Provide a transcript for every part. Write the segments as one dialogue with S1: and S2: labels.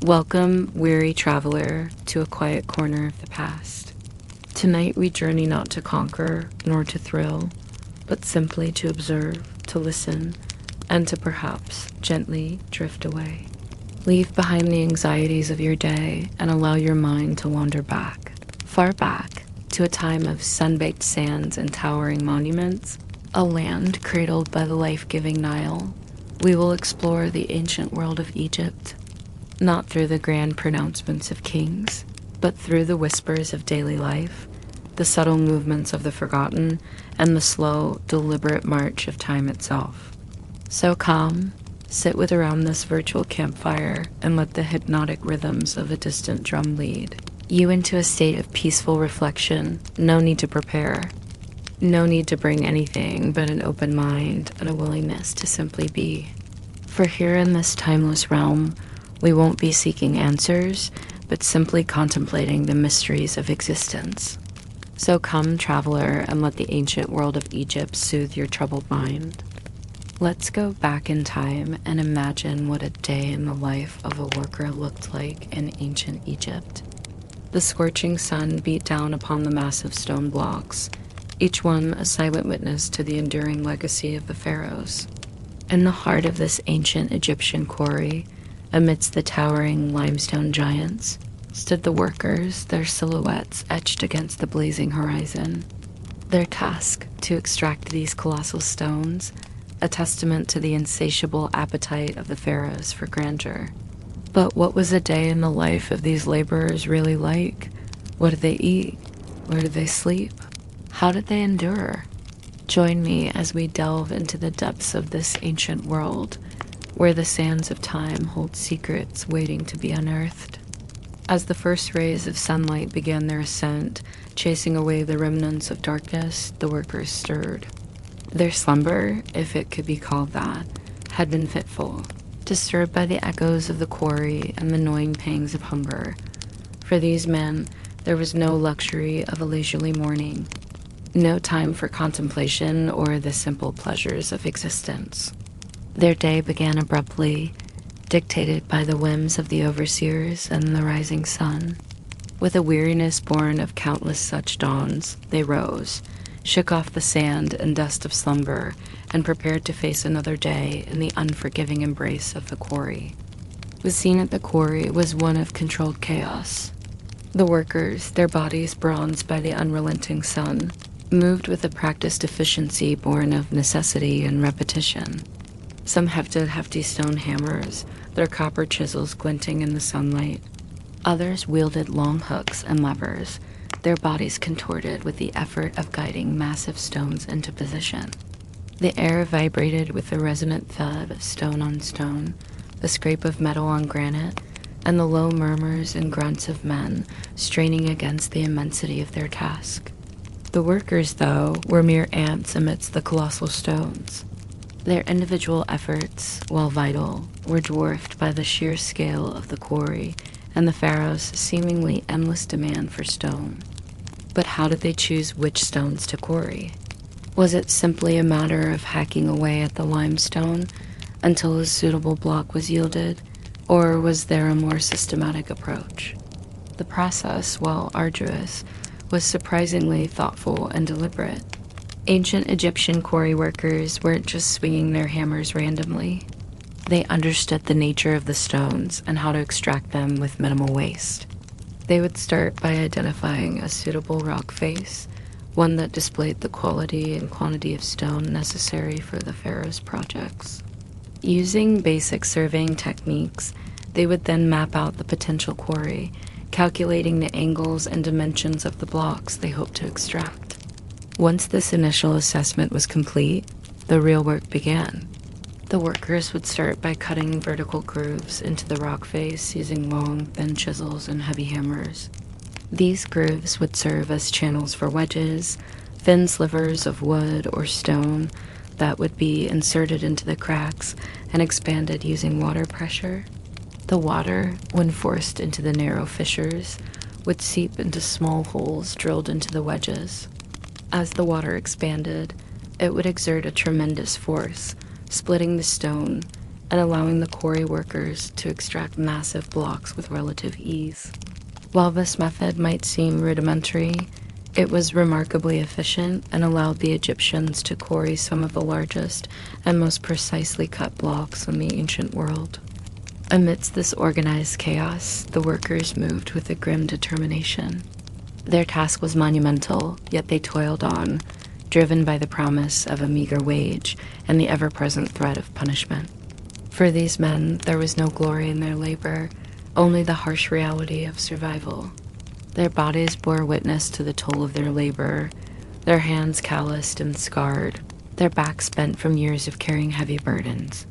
S1: Welcome, weary traveler, to a quiet corner of the past. Tonight we journey not to conquer nor to thrill, but simply to observe, to listen, and to perhaps gently drift away. Leave behind the anxieties of your day and allow your mind to wander back, far back, to a time of sun-baked sands and towering monuments, a land cradled by the life-giving Nile. We will explore the ancient world of Egypt, not through the grand pronouncements of kings, but through the whispers of daily life, the subtle movements of the forgotten, and the slow, deliberate march of time itself. So come, sit with around this virtual campfire and let the hypnotic rhythms of a distant drum lead you into a state of peaceful reflection. No need to prepare. No need to bring anything but an open mind and a willingness to simply be. For here in this timeless realm, we won't be seeking answers, but simply contemplating the mysteries of existence. So come, traveler, and let the ancient world of Egypt soothe your troubled mind. Let's go back in time and imagine what a day in the life of a worker looked like in ancient Egypt. The scorching sun beat down upon the massive stone blocks, each one a silent witness to the enduring legacy of the pharaohs. In the heart of this ancient Egyptian quarry, amidst the towering limestone giants, stood the workers, their silhouettes etched against the blazing horizon. Their task to extract these colossal stones, a testament to the insatiable appetite of the pharaohs for grandeur. But what was a day in the life of these laborers really like? What did they eat? Where did they sleep? How did they endure? Join me as we delve into the depths of this ancient world, where the sands of time hold secrets waiting to be unearthed. As the first rays of sunlight began their ascent, chasing away the remnants of darkness, the workers stirred. Their slumber, if it could be called that, had been fitful, disturbed by the echoes of the quarry and the gnawing pangs of hunger. For these men, there was no luxury of a leisurely morning, no time for contemplation or the simple pleasures of existence. Their day began abruptly, dictated by the whims of the overseers and the rising sun. With a weariness born of countless such dawns, they rose, shook off the sand and dust of slumber, and prepared to face another day in the unforgiving embrace of the quarry. The scene at the quarry was one of controlled chaos. The workers, their bodies bronzed by the unrelenting sun, moved with a practiced efficiency born of necessity and repetition. Some hefted hefty stone hammers, their copper chisels glinting in the sunlight. Others wielded long hooks and levers, their bodies contorted with the effort of guiding massive stones into position. The air vibrated with the resonant thud of stone on stone, the scrape of metal on granite, and the low murmurs and grunts of men straining against the immensity of their task. The workers, though, were mere ants amidst the colossal stones. Their individual efforts, while vital, were dwarfed by the sheer scale of the quarry and the pharaoh's seemingly endless demand for stone. But how did they choose which stones to quarry? Was it simply a matter of hacking away at the limestone until a suitable block was yielded, or was there a more systematic approach? The process, while arduous, was surprisingly thoughtful and deliberate. Ancient Egyptian quarry workers weren't just swinging their hammers randomly. They understood the nature of the stones and how to extract them with minimal waste. They would start by identifying a suitable rock face, one that displayed the quality and quantity of stone necessary for the pharaoh's projects. Using basic surveying techniques, they would then map out the potential quarry, calculating the angles and dimensions of the blocks they hoped to extract. Once this initial assessment was complete, the real work began. The workers would start by cutting vertical grooves into the rock face using long, thin chisels and heavy hammers. These grooves would serve as channels for wedges, thin slivers of wood or stone that would be inserted into the cracks and expanded using water pressure. The water, when forced into the narrow fissures, would seep into small holes drilled into the wedges. As the water expanded, it would exert a tremendous force, splitting the stone and allowing the quarry workers to extract massive blocks with relative ease. While this method might seem rudimentary, it was remarkably efficient and allowed the Egyptians to quarry some of the largest and most precisely cut blocks in the ancient world. Amidst this organized chaos, the workers moved with a grim determination. Their task was monumental, yet they toiled on, driven by the promise of a meager wage and the ever-present threat of punishment. For these men, there was no glory in their labor, only the harsh reality of survival. Their bodies bore witness to the toll of their labor, their hands calloused and scarred, their backs bent from years of carrying heavy burdens.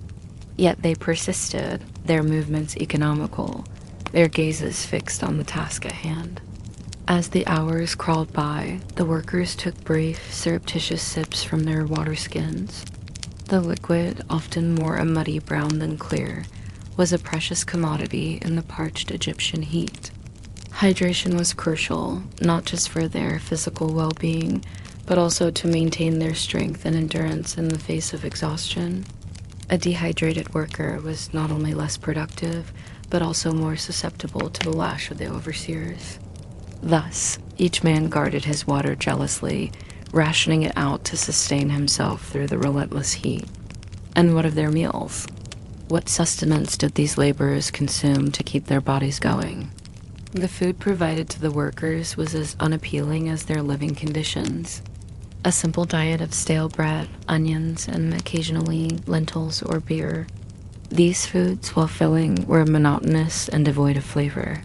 S1: Yet they persisted, their movements economical, their gazes fixed on the task at hand. As the hours crawled by, the workers took brief, surreptitious sips from their water skins. The liquid, often more a muddy brown than clear, was a precious commodity in the parched Egyptian heat. Hydration was crucial, not just for their physical well-being, but also to maintain their strength and endurance in the face of exhaustion. A dehydrated worker was not only less productive, but also more susceptible to the lash of the overseers. Thus, each man guarded his water jealously, rationing it out to sustain himself through the relentless heat. And what of their meals? What sustenance did these laborers consume to keep their bodies going? The food provided to the workers was as unappealing as their living conditions. A simple diet of stale bread, onions, and occasionally lentils or beer. These foods, while filling, were monotonous and devoid of flavor.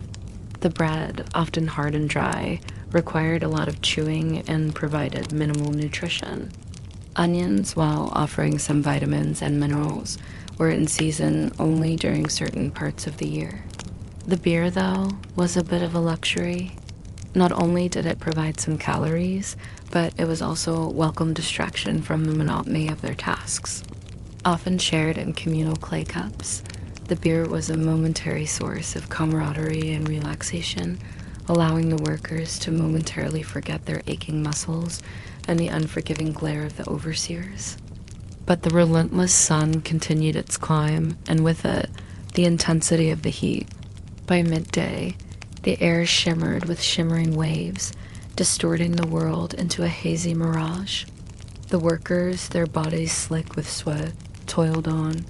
S1: The bread, often hard and dry, required a lot of chewing and provided minimal nutrition. Onions, while offering some vitamins and minerals, were in season only during certain parts of the year. The beer, though, was a bit of a luxury. Not only did it provide some calories, but it was also a welcome distraction from the monotony of their tasks. Often shared in communal clay cups, the beer was a momentary source of camaraderie and relaxation, allowing the workers to momentarily forget their aching muscles and the unforgiving glare of the overseers. But the relentless sun continued its climb, and with it, the intensity of the heat. By midday, the air shimmered with shimmering waves, distorting the world into a hazy mirage. The workers, their bodies slick with sweat, toiled on,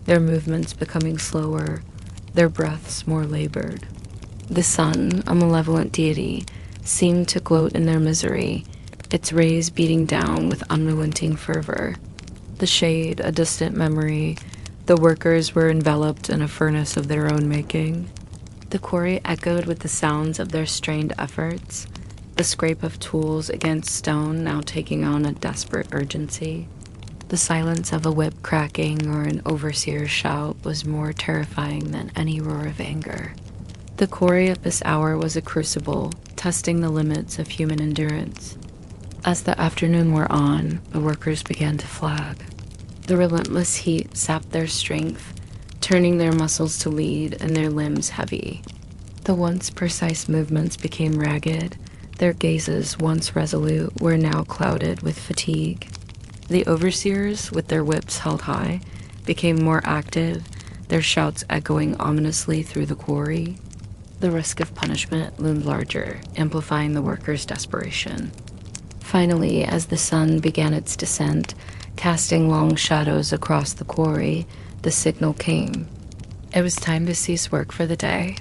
S1: their movements becoming slower, their breaths more labored. The sun, a malevolent deity, seemed to gloat in their misery, its rays beating down with unrelenting fervor. The shade, a distant memory, the workers were enveloped in a furnace of their own making. The quarry echoed with the sounds of their strained efforts, the scrape of tools against stone now taking on a desperate urgency. The silence of a whip cracking or an overseer's shout was more terrifying than any roar of anger. The quarry at this hour was a crucible, testing the limits of human endurance. As the afternoon wore on, the workers began to flag. The relentless heat sapped their strength, turning their muscles to lead and their limbs heavy. The once precise movements became ragged. Their gazes, once resolute, were now clouded with fatigue. The overseers, with their whips held high, became more active, their shouts echoing ominously through the quarry. The risk of punishment loomed larger, amplifying the workers' desperation. Finally, as the sun began its descent, casting long shadows across the quarry, the signal came. It was time to cease work for the day.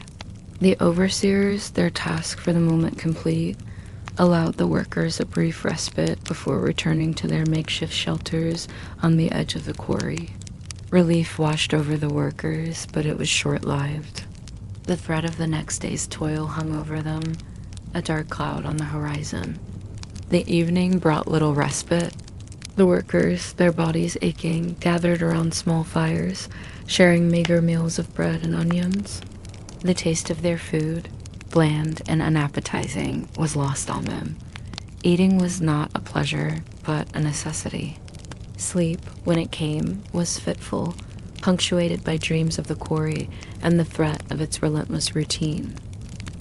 S1: The overseers, their task for the moment complete, allowed the workers a brief respite before returning to their makeshift shelters on the edge of the quarry. Relief washed over the workers, but it was short-lived. The threat of the next day's toil hung over them, a dark cloud on the horizon. The evening brought little respite. The workers, their bodies aching, gathered around small fires, sharing meager meals of bread and onions. The taste of their food, bland and unappetizing, was lost on them. Eating was not a pleasure, but a necessity. Sleep, when it came, was fitful, punctuated by dreams of the quarry and the threat of its relentless routine.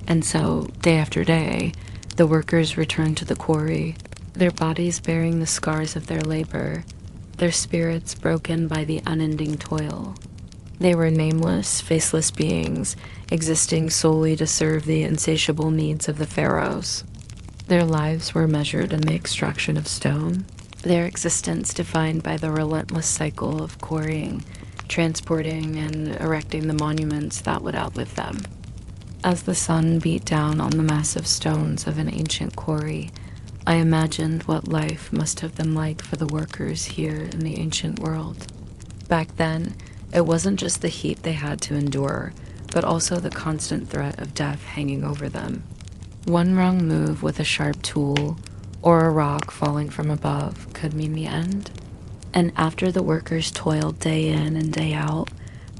S1: And so, day after day, the workers returned to the quarry, their bodies bearing the scars of their labor, their spirits broken by the unending toil. They were nameless, faceless beings, existing solely to serve the insatiable needs of the pharaohs. Their lives were measured in the extraction of stone, their existence defined by the relentless cycle of quarrying, transporting, and erecting the monuments that would outlive them. As the sun beat down on the massive stones of an ancient quarry, I imagined what life must have been like for the workers here in the ancient world. Back then, it wasn't just the heat they had to endure, but also the constant threat of death hanging over them. One wrong move with a sharp tool or a rock falling from above could mean the end. And after the workers toiled day in and day out,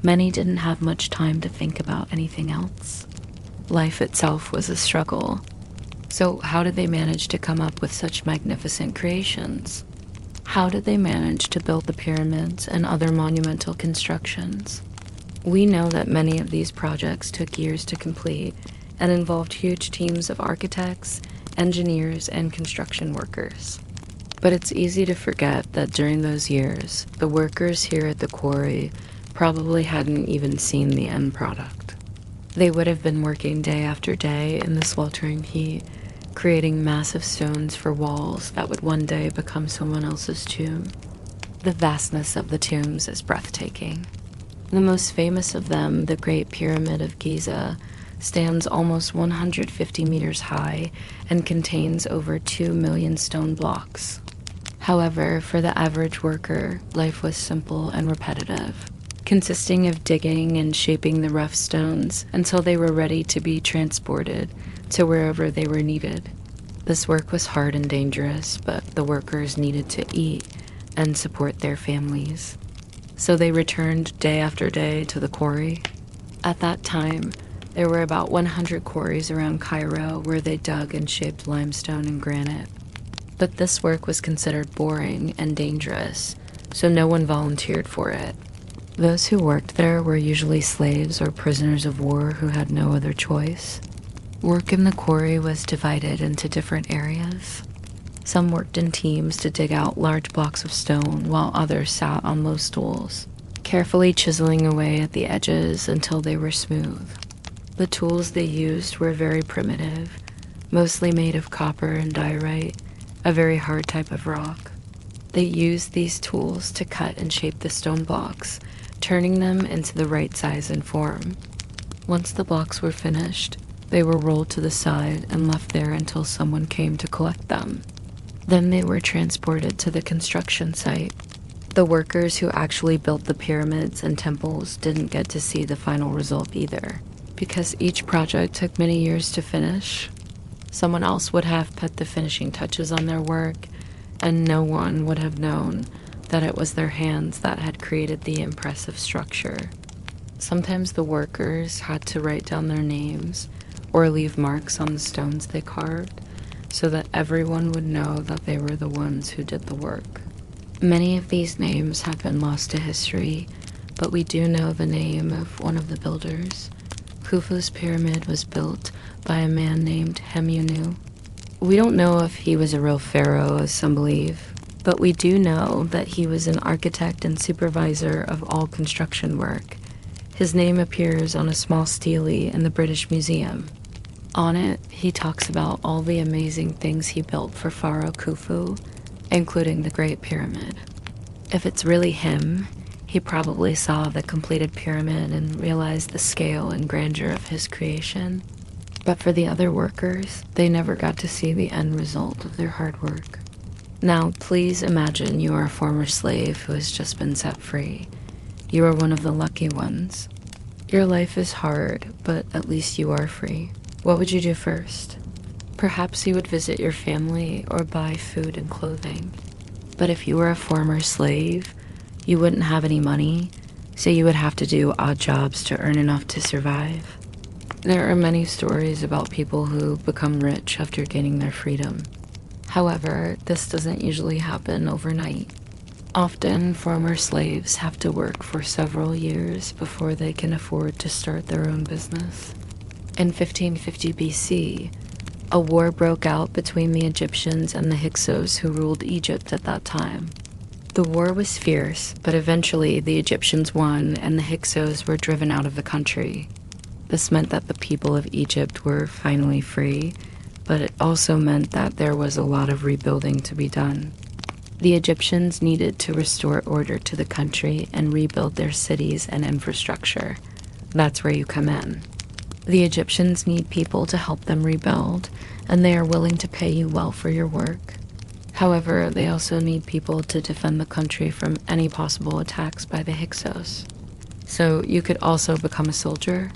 S1: many didn't have much time to think about anything else. Life itself was a struggle. So how did they manage to come up with such magnificent creations? How did they manage to build the pyramids and other monumental constructions? We know that many of these projects took years to complete and involved huge teams of architects, engineers, and construction workers. But it's easy to forget that during those years, the workers here at the quarry probably hadn't even seen the end product. They would have been working day after day in the sweltering heat, creating massive stones for walls that would one day become someone else's tomb. The vastness of the tombs is breathtaking. The most famous of them, the Great Pyramid of Giza, stands almost 150 meters high and contains over 2 million stone blocks. However, for the average worker, life was simple and repetitive, consisting of digging and shaping the rough stones until they were ready to be transported to wherever they were needed. This work was hard and dangerous, but the workers needed to eat and support their families. So they returned day after day to the quarry. At that time, there were about 100 quarries around Cairo where they dug and shaped limestone and granite. But this work was considered boring and dangerous, so no one volunteered for it. Those who worked there were usually slaves or prisoners of war who had no other choice. Work in the quarry was divided into different areas. Some worked in teams to dig out large blocks of stone, while others sat on low stools, carefully chiseling away at the edges until they were smooth. The tools they used were very primitive, mostly made of copper and diorite, a very hard type of rock. They used these tools to cut and shape the stone blocks, turning them into the right size and form. Once the blocks were finished, they were rolled to the side and left there until someone came to collect them. Then they were transported to the construction site. The workers who actually built the pyramids and temples didn't get to see the final result either, because each project took many years to finish. Someone else would have put the finishing touches on their work, and no one would have known that it was their hands that had created the impressive structure. Sometimes the workers had to write down their names or leave marks on the stones they carved so that everyone would know that they were the ones who did the work. Many of these names have been lost to history, but we do know the name of one of the builders. Khufu's pyramid was built by a man named Hemunu. We don't know if he was a real pharaoh, as some believe, but we do know that he was an architect and supervisor of all construction work. His name appears on a small stele in the British Museum. On it, he talks about all the amazing things he built for Pharaoh Khufu, including the Great Pyramid. If it's really him, he probably saw the completed pyramid and realized the scale and grandeur of his creation. But for the other workers, they never got to see the end result of their hard work. Now, please imagine you are a former slave who has just been set free. You are one of the lucky ones. Your life is hard, but at least you are free. What would you do first? Perhaps you would visit your family or buy food and clothing. But if you were a former slave, you wouldn't have any money, so you would have to do odd jobs to earn enough to survive. There are many stories about people who become rich after gaining their freedom. However, this doesn't usually happen overnight. Often, former slaves have to work for several years before they can afford to start their own business. In 1550 BC, a war broke out between the Egyptians and the Hyksos who ruled Egypt at that time. The war was fierce, but eventually the Egyptians won and the Hyksos were driven out of the country. This meant that the people of Egypt were finally free, but it also meant that there was a lot of rebuilding to be done. The Egyptians needed to restore order to the country and rebuild their cities and infrastructure. That's where you come in. The Egyptians need people to help them rebuild, and they are willing to pay you well for your work. However, they also need people to defend the country from any possible attacks by the Hyksos. So you could also become a soldier.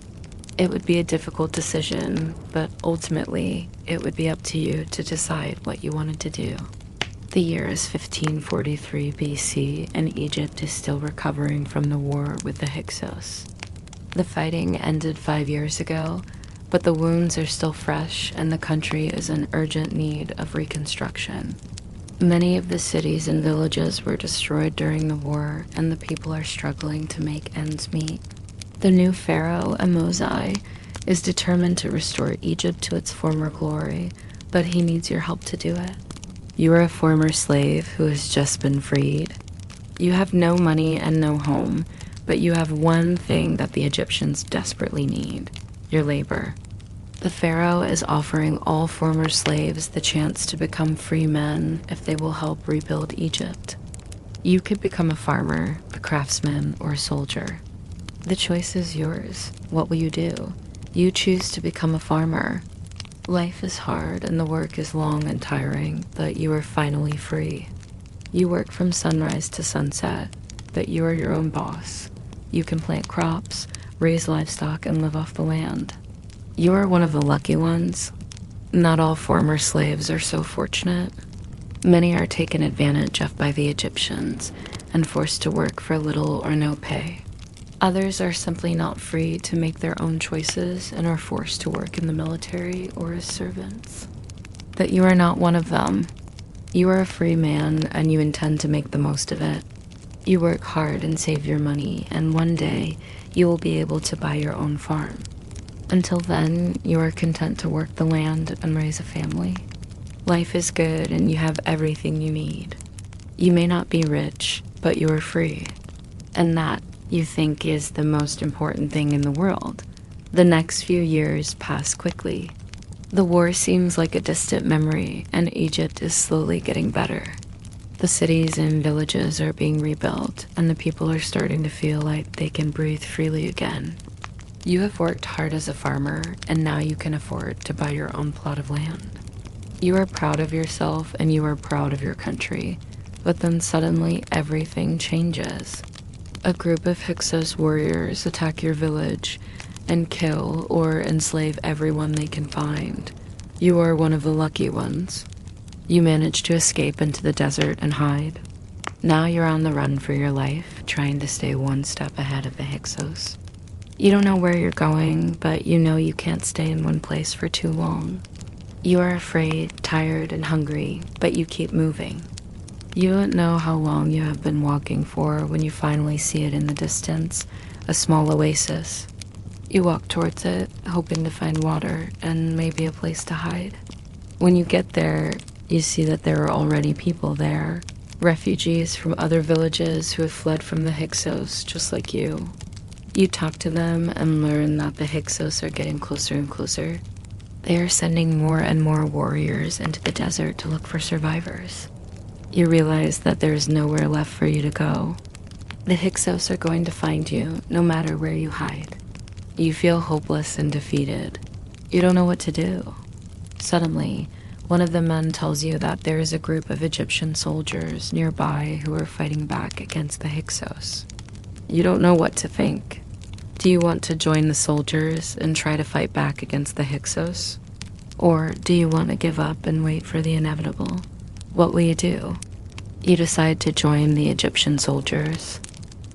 S1: It would be a difficult decision, but ultimately, it would be up to you to decide what you wanted to do. The year is 1543 BC, and Egypt is still recovering from the war with the Hyksos. The fighting ended 5 years ago, but the wounds are still fresh, and the country is in urgent need of reconstruction. Many of the cities and villages were destroyed during the war, and the people are struggling to make ends meet. The new pharaoh, Amosai, is determined to restore Egypt to its former glory, but he needs your help to do it. You are a former slave who has just been freed. You have no money and no home, but you have one thing that the Egyptians desperately need: your labor. The pharaoh is offering all former slaves the chance to become free men if they will help rebuild Egypt. You could become a farmer, a craftsman, or a soldier. The choice is yours. What will you do? You choose to become a farmer. Life is hard and the work is long and tiring, but you are finally free. You work from sunrise to sunset, but you are your own boss. You can plant crops, raise livestock, and live off the land. You are one of the lucky ones. Not all former slaves are so fortunate. Many are taken advantage of by the Egyptians and forced to work for little or no pay. Others are simply not free to make their own choices and are forced to work in the military or as servants. But you are not one of them. You are a free man and you intend to make the most of it. You work hard and save your money, and one day you will be able to buy your own farm. Until then, you are content to work the land and raise a family. Life is good and you have everything you need. You may not be rich, but you are free. And that, you think, is the most important thing in the world. The next few years pass quickly. The war seems like a distant memory, and Egypt is slowly getting better. The cities and villages are being rebuilt, and the people are starting to feel like they can breathe freely again. You have worked hard as a farmer, and now you can afford to buy your own plot of land. You are proud of yourself, and you are proud of your country, but then suddenly everything changes. A group of Hyksos warriors attack your village and kill or enslave everyone they can find. You are one of the lucky ones. You manage to escape into the desert and hide. Now you're on the run for your life, trying to stay one step ahead of the Hyksos. You don't know where you're going, but you know you can't stay in one place for too long. You are afraid, tired, and hungry, but you keep moving. You don't know how long you have been walking for when you finally see it in the distance, a small oasis. You walk towards it, hoping to find water and maybe a place to hide. When you get there, you see that there are already people there, refugees from other villages who have fled from the Hyksos, just like you. You talk to them and learn that the Hyksos are getting closer and closer. They are sending more and more warriors into the desert to look for survivors. You realize that there is nowhere left for you to go. The Hyksos are going to find you, no matter where you hide. You feel hopeless and defeated. You don't know what to do. Suddenly, one of the men tells you that there is a group of Egyptian soldiers nearby who are fighting back against the Hyksos. You don't know what to think. Do you want to join the soldiers and try to fight back against the Hyksos? Or do you want to give up and wait for the inevitable? What will you do? You decide to join the Egyptian soldiers.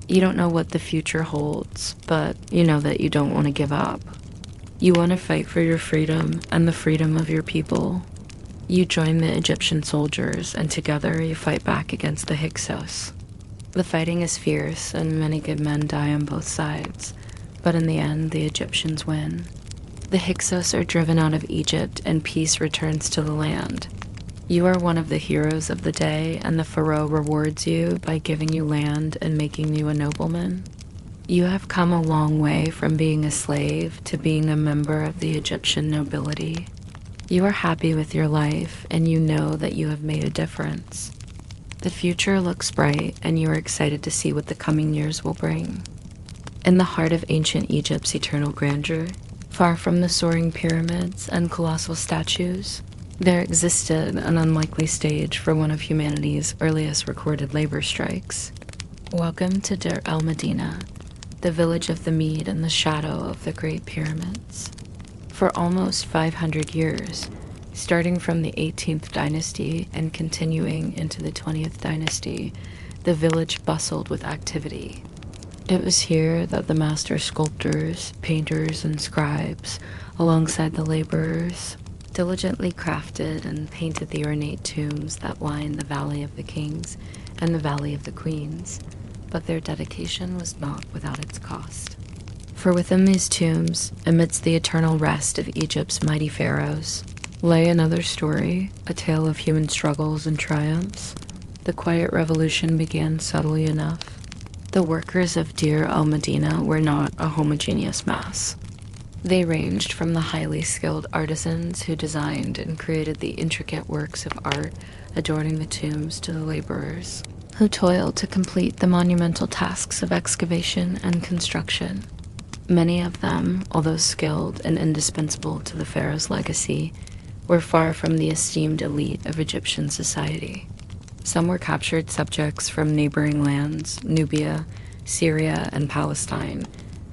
S1: You don't know what the future holds, but you know that you don't want to give up. You want to fight for your freedom and the freedom of your people. You join the Egyptian soldiers, and together you fight back against the Hyksos. The fighting is fierce, and many good men die on both sides, but in the end, the Egyptians win. The Hyksos are driven out of Egypt, and peace returns to the land. You are one of the heroes of the day, and the pharaoh rewards you by giving you land and making you a nobleman. You have come a long way from being a slave to being a member of the Egyptian nobility. You are happy with your life, and you know that you have made a difference. The future looks bright, and you are excited to see what the coming years will bring. In the heart of ancient Egypt's eternal grandeur, far from the soaring pyramids and colossal statues, there existed an unlikely stage for one of humanity's earliest recorded labor strikes. Welcome to Deir el-Medina, the village of the Mead in the shadow of the Great Pyramids. For almost 500 years, starting from the 18th dynasty and continuing into the 20th dynasty, the village bustled with activity. It was here that the master sculptors, painters, and scribes, alongside the laborers, diligently crafted and painted the ornate tombs that line the Valley of the Kings and the Valley of the Queens, but their dedication was not without its cost. For within these tombs, amidst the eternal rest of Egypt's mighty pharaohs, lay another story, a tale of human struggles and triumphs. The quiet revolution began subtly enough. The workers of Deir el-Medina were not a homogeneous mass. They ranged from the highly skilled artisans who designed and created the intricate works of art adorning the tombs to the laborers, who toiled to complete the monumental tasks of excavation and construction. Many of them, although skilled and indispensable to the pharaoh's legacy, were far from the esteemed elite of Egyptian society. Some were captured subjects from neighboring lands, Nubia, Syria, and Palestine,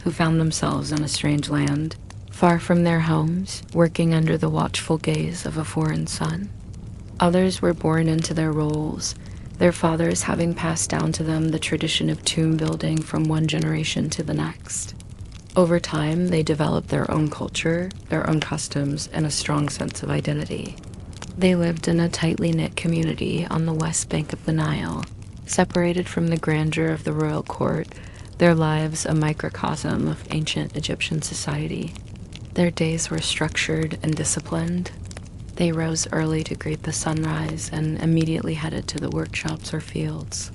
S1: who found themselves in a strange land, far from their homes, working under the watchful gaze of a foreign sun. Others were born into their roles, their fathers having passed down to them the tradition of tomb building from one generation to the next. Over time, they developed their own culture, their own customs, and a strong sense of identity. They lived in a tightly knit community on the west bank of the Nile, separated from the grandeur of the royal court, their lives a microcosm of ancient Egyptian society. Their days were structured and disciplined. They rose early to greet the sunrise and immediately headed to the workshops or fields.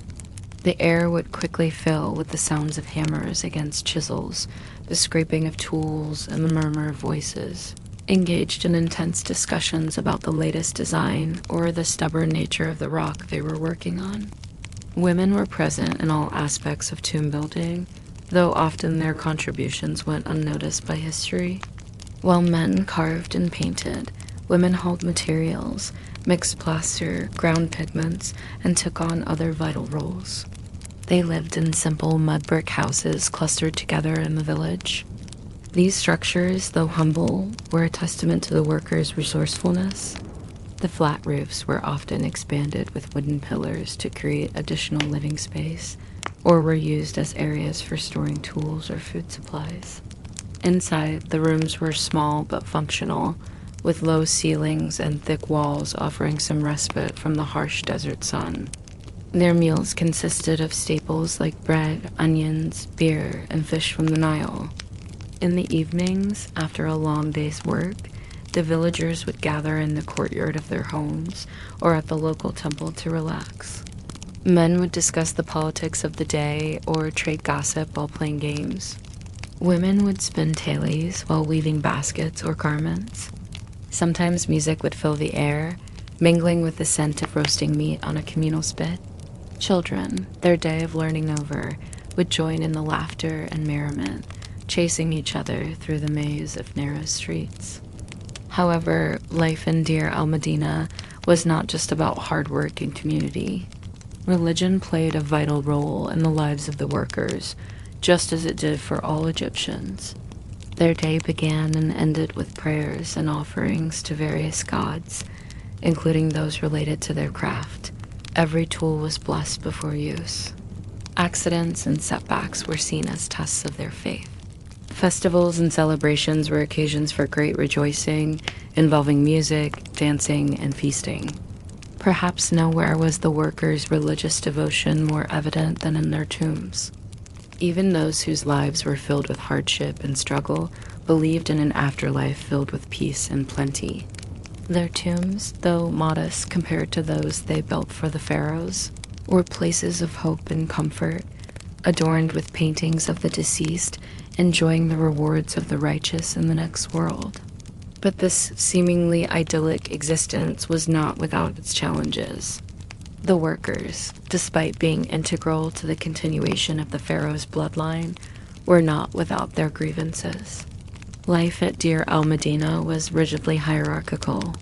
S1: The air would quickly fill with the sounds of hammers against chisels, the scraping of tools, and the murmur of voices, engaged in intense discussions about the latest design or the stubborn nature of the rock they were working on. Women were present in all aspects of tomb building, though often their contributions went unnoticed by history. While men carved and painted, women hauled materials, mixed plaster, ground pigments, and took on other vital roles. They lived in simple mud brick houses clustered together in the village. These structures, though humble, were a testament to the workers' resourcefulness. The flat roofs were often expanded with wooden pillars to create additional living space, or were used as areas for storing tools or food supplies. Inside, the rooms were small but functional, with low ceilings and thick walls offering some respite from the harsh desert sun. Their meals consisted of staples like bread, onions, beer, and fish from the Nile. In the evenings, after a long day's work, the villagers would gather in the courtyard of their homes or at the local temple to relax. Men would discuss the politics of the day or trade gossip while playing games. Women would spin tailies while weaving baskets or garments. Sometimes music would fill the air, mingling with the scent of roasting meat on a communal spit. Children, their day of learning over, would join in the laughter and merriment, chasing each other through the maze of narrow streets. However, life in Deir el-Medina was not just about hard work and community. Religion played a vital role in the lives of the workers, just as it did for all Egyptians. Their day began and ended with prayers and offerings to various gods, including those related to their craft. Every tool was blessed before use. Accidents and setbacks were seen as tests of their faith. Festivals and celebrations were occasions for great rejoicing, involving music, dancing, and feasting. Perhaps nowhere was the workers' religious devotion more evident than in their tombs. Even those whose lives were filled with hardship and struggle believed in an afterlife filled with peace and plenty. Their tombs, though modest compared to those they built for the pharaohs, were places of hope and comfort, adorned with paintings of the deceased enjoying the rewards of the righteous in the next world. But this seemingly idyllic existence was not without its challenges. The workers, despite being integral to the continuation of the pharaoh's bloodline, were not without their grievances. Life at Deir el-Medina was rigidly hierarchical.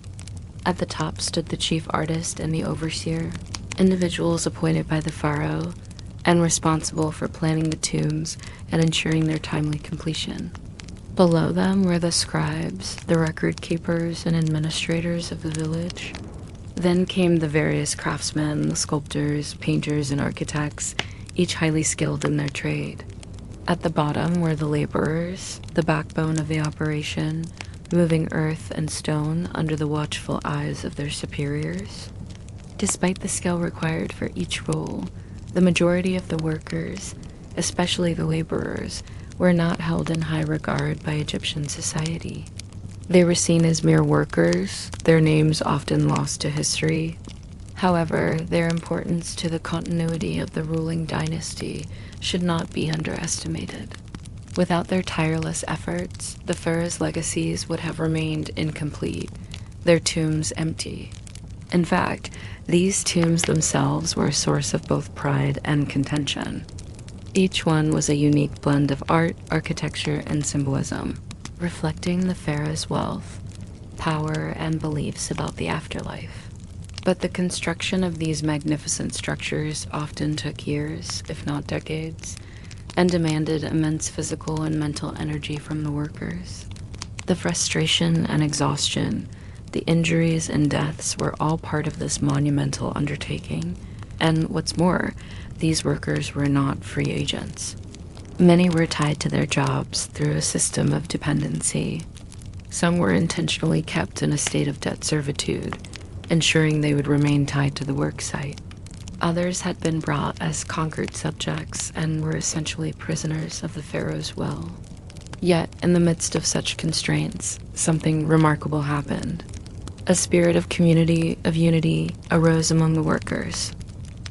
S1: At the top stood the chief artist and the overseer, individuals appointed by the pharaoh and responsible for planning the tombs and ensuring their timely completion. Below them were the scribes, the record keepers, and administrators of the village. Then came the various craftsmen, the sculptors, painters, and architects, each highly skilled in their trade. At the bottom were the laborers, the backbone of the operation, moving earth and stone under the watchful eyes of their superiors. Despite the skill required for each role, the majority of the workers, especially the laborers, were not held in high regard by Egyptian society. They were seen as mere workers, their names often lost to history. However, their importance to the continuity of the ruling dynasty should not be underestimated. Without their tireless efforts, the pharaoh's legacies would have remained incomplete, their tombs empty. In fact, these tombs themselves were a source of both pride and contention. Each one was a unique blend of art, architecture, and symbolism, reflecting the pharaoh's wealth, power, and beliefs about the afterlife. But the construction of these magnificent structures often took years, if not decades, and demanded immense physical and mental energy from the workers. The frustration and exhaustion, the injuries and deaths were all part of this monumental undertaking, and what's more, these workers were not free agents. Many were tied to their jobs through a system of dependency. Some were intentionally kept in a state of debt servitude, ensuring they would remain tied to the work site. Others had been brought as conquered subjects and were essentially prisoners of the pharaoh's will. Yet, in the midst of such constraints, something remarkable happened. A spirit of community, of unity, arose among the workers.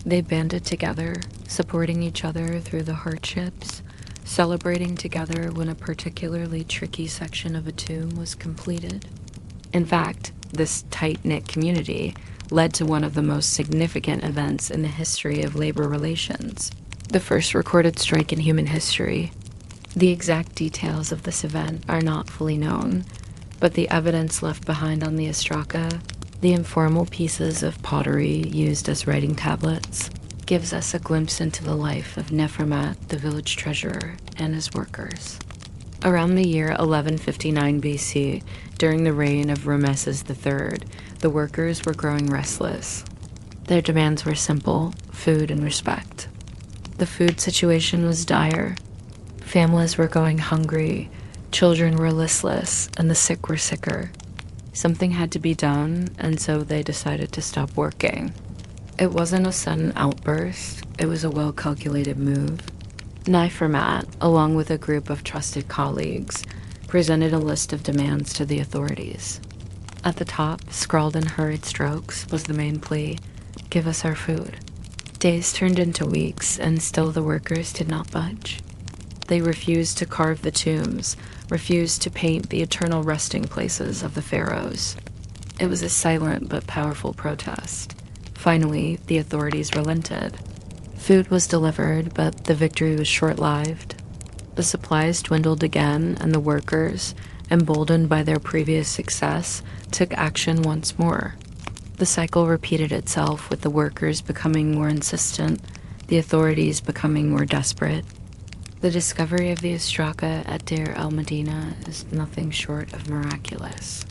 S1: They banded together, supporting each other through the hardships, celebrating together when a particularly tricky section of a tomb was completed. In fact, this tight-knit community led to one of the most significant events in the history of labor relations, the first recorded strike in human history. The exact details of this event are not fully known, but the evidence left behind on the ostraca, the informal pieces of pottery used as writing tablets, gives us a glimpse into the life of Nefremat, the village treasurer, and his workers. Around the year 1159 BC, during the reign of Rameses III, the workers were growing restless. Their demands were simple: food and respect. The food situation was dire. Families were going hungry, children were listless, and the sick were sicker. Something had to be done, and so they decided to stop working. It wasn't a sudden outburst, it was a well-calculated move. Nefremat, along with a group of trusted colleagues, presented a list of demands to the authorities. At the top, scrawled in hurried strokes, was the main plea: give us our food. Days turned into weeks, and still the workers did not budge. They refused to carve the tombs, refused to paint the eternal resting places of the pharaohs. It was a silent but powerful protest. Finally, the authorities relented. Food was delivered, but the victory was short-lived. The supplies dwindled again, and the workers, emboldened by their previous success, took action once more. The cycle repeated itself, with the workers becoming more insistent, the authorities becoming more desperate. The discovery of the ostraca at Deir el-Medina is nothing short of miraculous.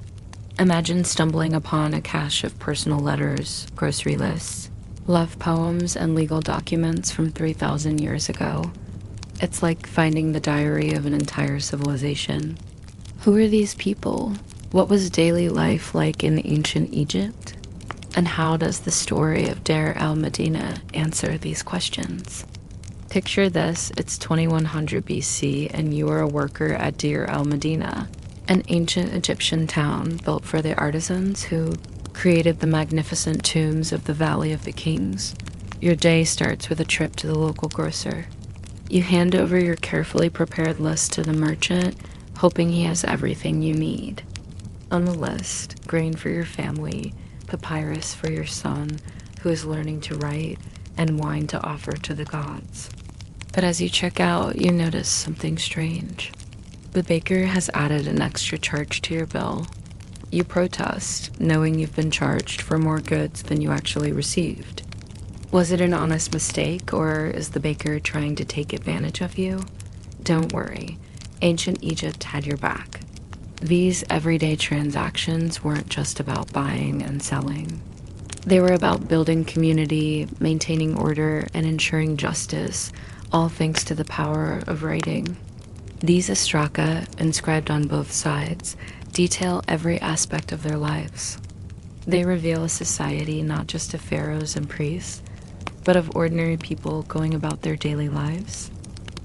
S1: Imagine stumbling upon a cache of personal letters, grocery lists, love poems, and legal documents from 3,000 years ago. It's like finding the diary of an entire civilization. Who are these people? What was daily life like in ancient Egypt? And how does the story of Deir el-Medina answer these questions? Picture this: it's 2100 BC and you are a worker at Deir el-Medina. an ancient Egyptian town built for the artisans who created the magnificent tombs of the Valley of the Kings. Your day starts with a trip to the local grocer. You hand over your carefully prepared list to the merchant, hoping he has everything you need. On the list, grain for your family, papyrus for your son, who is learning to write, and wine to offer to the gods. But as you check out, you notice something strange. The baker has added an extra charge to your bill. You protest, knowing you've been charged for more goods than you actually received. Was it an honest mistake, or is the baker trying to take advantage of you? Don't worry, ancient Egypt had your back. These everyday transactions weren't just about buying and selling. They were about building community, maintaining order, and ensuring justice, all thanks to the power of writing. These ostraca, inscribed on both sides, detail every aspect of their lives. They reveal a society not just of pharaohs and priests, but of ordinary people going about their daily lives.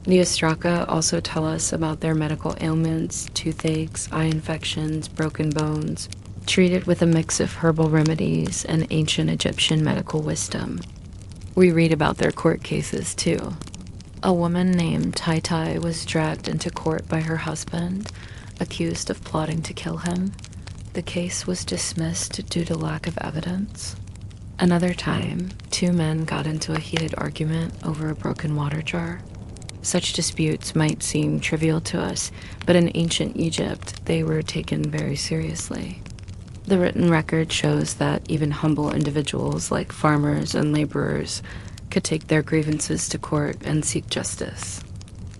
S1: The ostraca also tell us about their medical ailments, toothaches, eye infections, broken bones, treated with a mix of herbal remedies and ancient Egyptian medical wisdom. We read about their court cases too. A woman named Tai Tai was dragged into court by her husband, accused of plotting to kill him. The case was dismissed due to lack of evidence. Another time, two men got into a heated argument over a broken water jar. Such disputes might seem trivial to us, but in ancient Egypt, they were taken very seriously. The written record shows that even humble individuals like farmers and laborers could take their grievances to court and seek justice.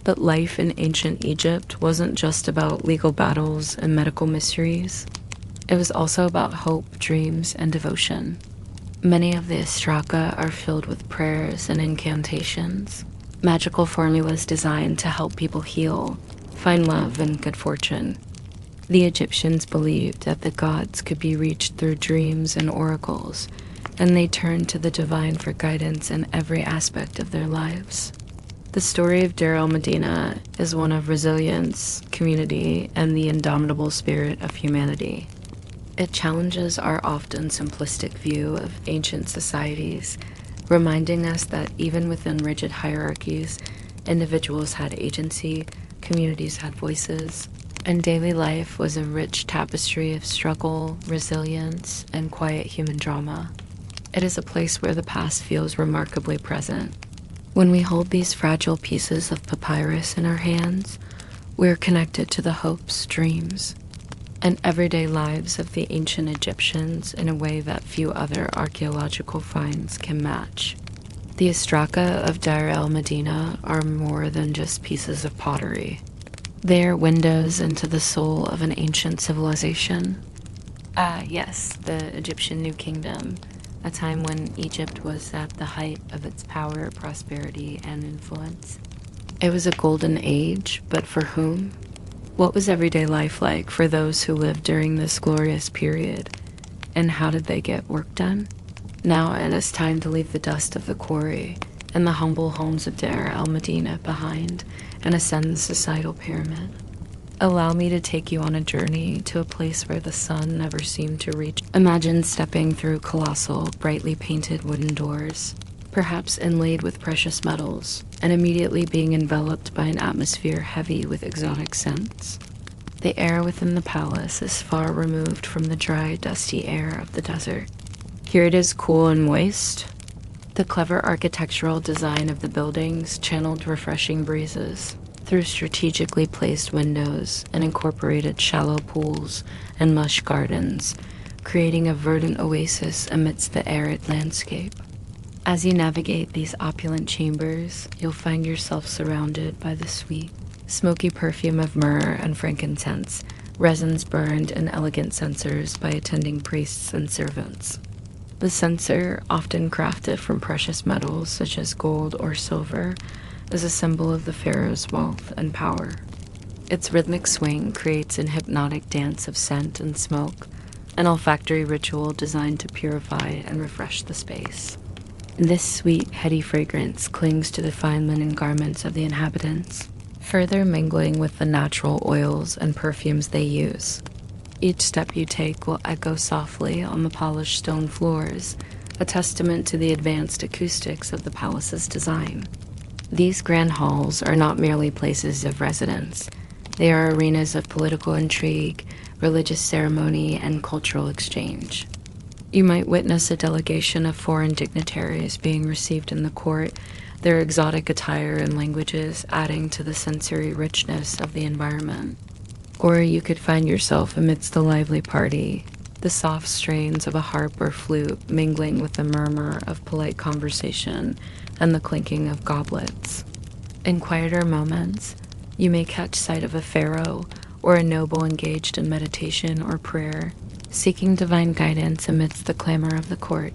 S1: But life in ancient Egypt wasn't just about legal battles and medical mysteries. It was also about hope, dreams, and devotion. Many of the ostraca are filled with prayers and incantations, magical formulas designed to help people heal, find love, and good fortune. The Egyptians believed that the gods could be reached through dreams and oracles, and they turned to the divine for guidance in every aspect of their lives. The story of Deir el-Medina is one of resilience, community, and the indomitable spirit of humanity. It challenges our often simplistic view of ancient societies, reminding us that even within rigid hierarchies, individuals had agency, communities had voices, and daily life was a rich tapestry of struggle, resilience, and quiet human drama. It is a place where the past feels remarkably present. When we hold these fragile pieces of papyrus in our hands, we're connected to the hopes, dreams, and everyday lives of the ancient Egyptians in a way that few other archaeological finds can match. The ostraca of Deir el-Medina are more than just pieces of pottery. They are windows into the soul of an ancient civilization. Yes, the Egyptian New Kingdom, a time when Egypt was at the height of its power, prosperity, and influence. It was a golden age, but for whom? What was everyday life like for those who lived during this glorious period? And how did they get work done? Now it is time to leave the dust of the quarry and the humble homes of Deir el-Medina behind and ascend the societal pyramid. Allow me to take you on a journey to a place where the sun never seemed to reach. Imagine stepping through colossal, brightly painted wooden doors, perhaps inlaid with precious metals, and immediately being enveloped by an atmosphere heavy with exotic scents. The air within the palace is far removed from the dry, dusty air of the desert. Here it is cool and moist. The clever architectural design of the buildings channeled refreshing breezes through strategically placed windows and incorporated shallow pools and lush gardens, creating a verdant oasis amidst the arid landscape. As you navigate these opulent chambers, you'll find yourself surrounded by the sweet, smoky perfume of myrrh and frankincense, resins burned in elegant censers by attending priests and servants. The censer, often crafted from precious metals such as gold or silver, is a symbol of the pharaoh's wealth and power. Its rhythmic swing creates an hypnotic dance of scent and smoke, an olfactory ritual designed to purify and refresh the space. This sweet, heady fragrance clings to the fine linen garments of the inhabitants, further mingling with the natural oils and perfumes they use. Each step you take will echo softly on the polished stone floors, a testament to the advanced acoustics of the palace's design. These grand halls are not merely places of residence. They are arenas of political intrigue, religious ceremony, and cultural exchange. You might witness a delegation of foreign dignitaries being received in the court, their exotic attire and languages adding to the sensory richness of the environment. Or you could find yourself amidst a lively party, the soft strains of a harp or flute mingling with the murmur of polite conversation and the clinking of goblets. In quieter moments, you may catch sight of a pharaoh or a noble engaged in meditation or prayer, seeking divine guidance amidst the clamor of the court.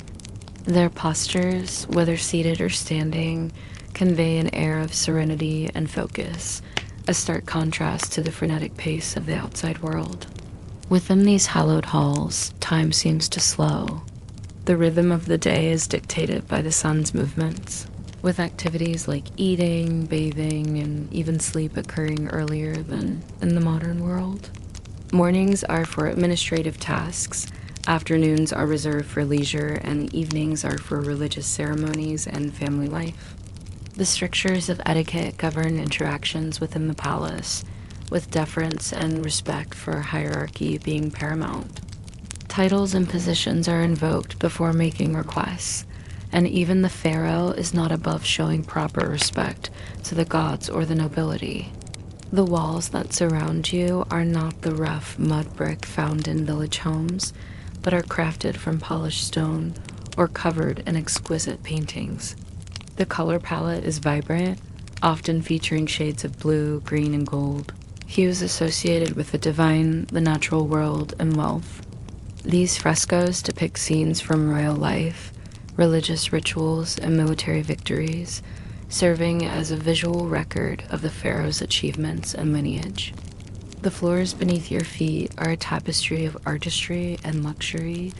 S1: Their postures, whether seated or standing, convey an air of serenity and focus, a stark contrast to the frenetic pace of the outside world. Within these hallowed halls, time seems to slow. The rhythm of the day is dictated by the sun's movements, with activities like eating, bathing, and even sleep occurring earlier than in the modern world. Mornings are for administrative tasks, afternoons are reserved for leisure, and evenings are for religious ceremonies and family life. The strictures of etiquette govern interactions within the palace, with deference and respect for hierarchy being paramount. Titles and positions are invoked before making requests, and even the pharaoh is not above showing proper respect to the gods or the nobility. The walls that surround you are not the rough mud brick found in village homes, but are crafted from polished stone or covered in exquisite paintings. The color palette is vibrant, often featuring shades of blue, green, and gold, hues associated with the divine, the natural world, and wealth. These frescoes depict scenes from royal life, religious rituals, and military victories, serving as a visual record of the pharaoh's achievements and lineage. The floors beneath your feet are a tapestry of artistry and luxury,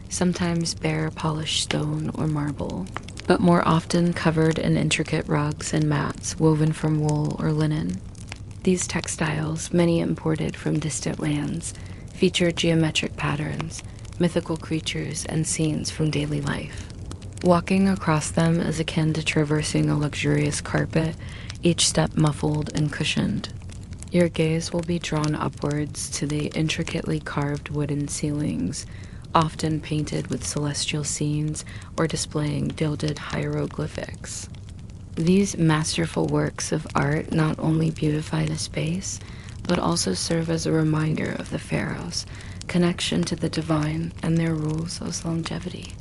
S1: sometimes bare polished stone or marble, but more often covered in intricate rugs and mats woven from wool or linen. These textiles, many imported from distant lands, feature geometric patterns, mythical creatures, and scenes from daily life. Walking across them is akin to traversing a luxurious carpet, each step muffled and cushioned. Your gaze will be drawn upwards to the intricately carved wooden ceilings, often painted with celestial scenes or displaying gilded hieroglyphics. These masterful works of art not only beautify the space, but also serve as a reminder of the pharaoh's connection to the divine and their rules of longevity.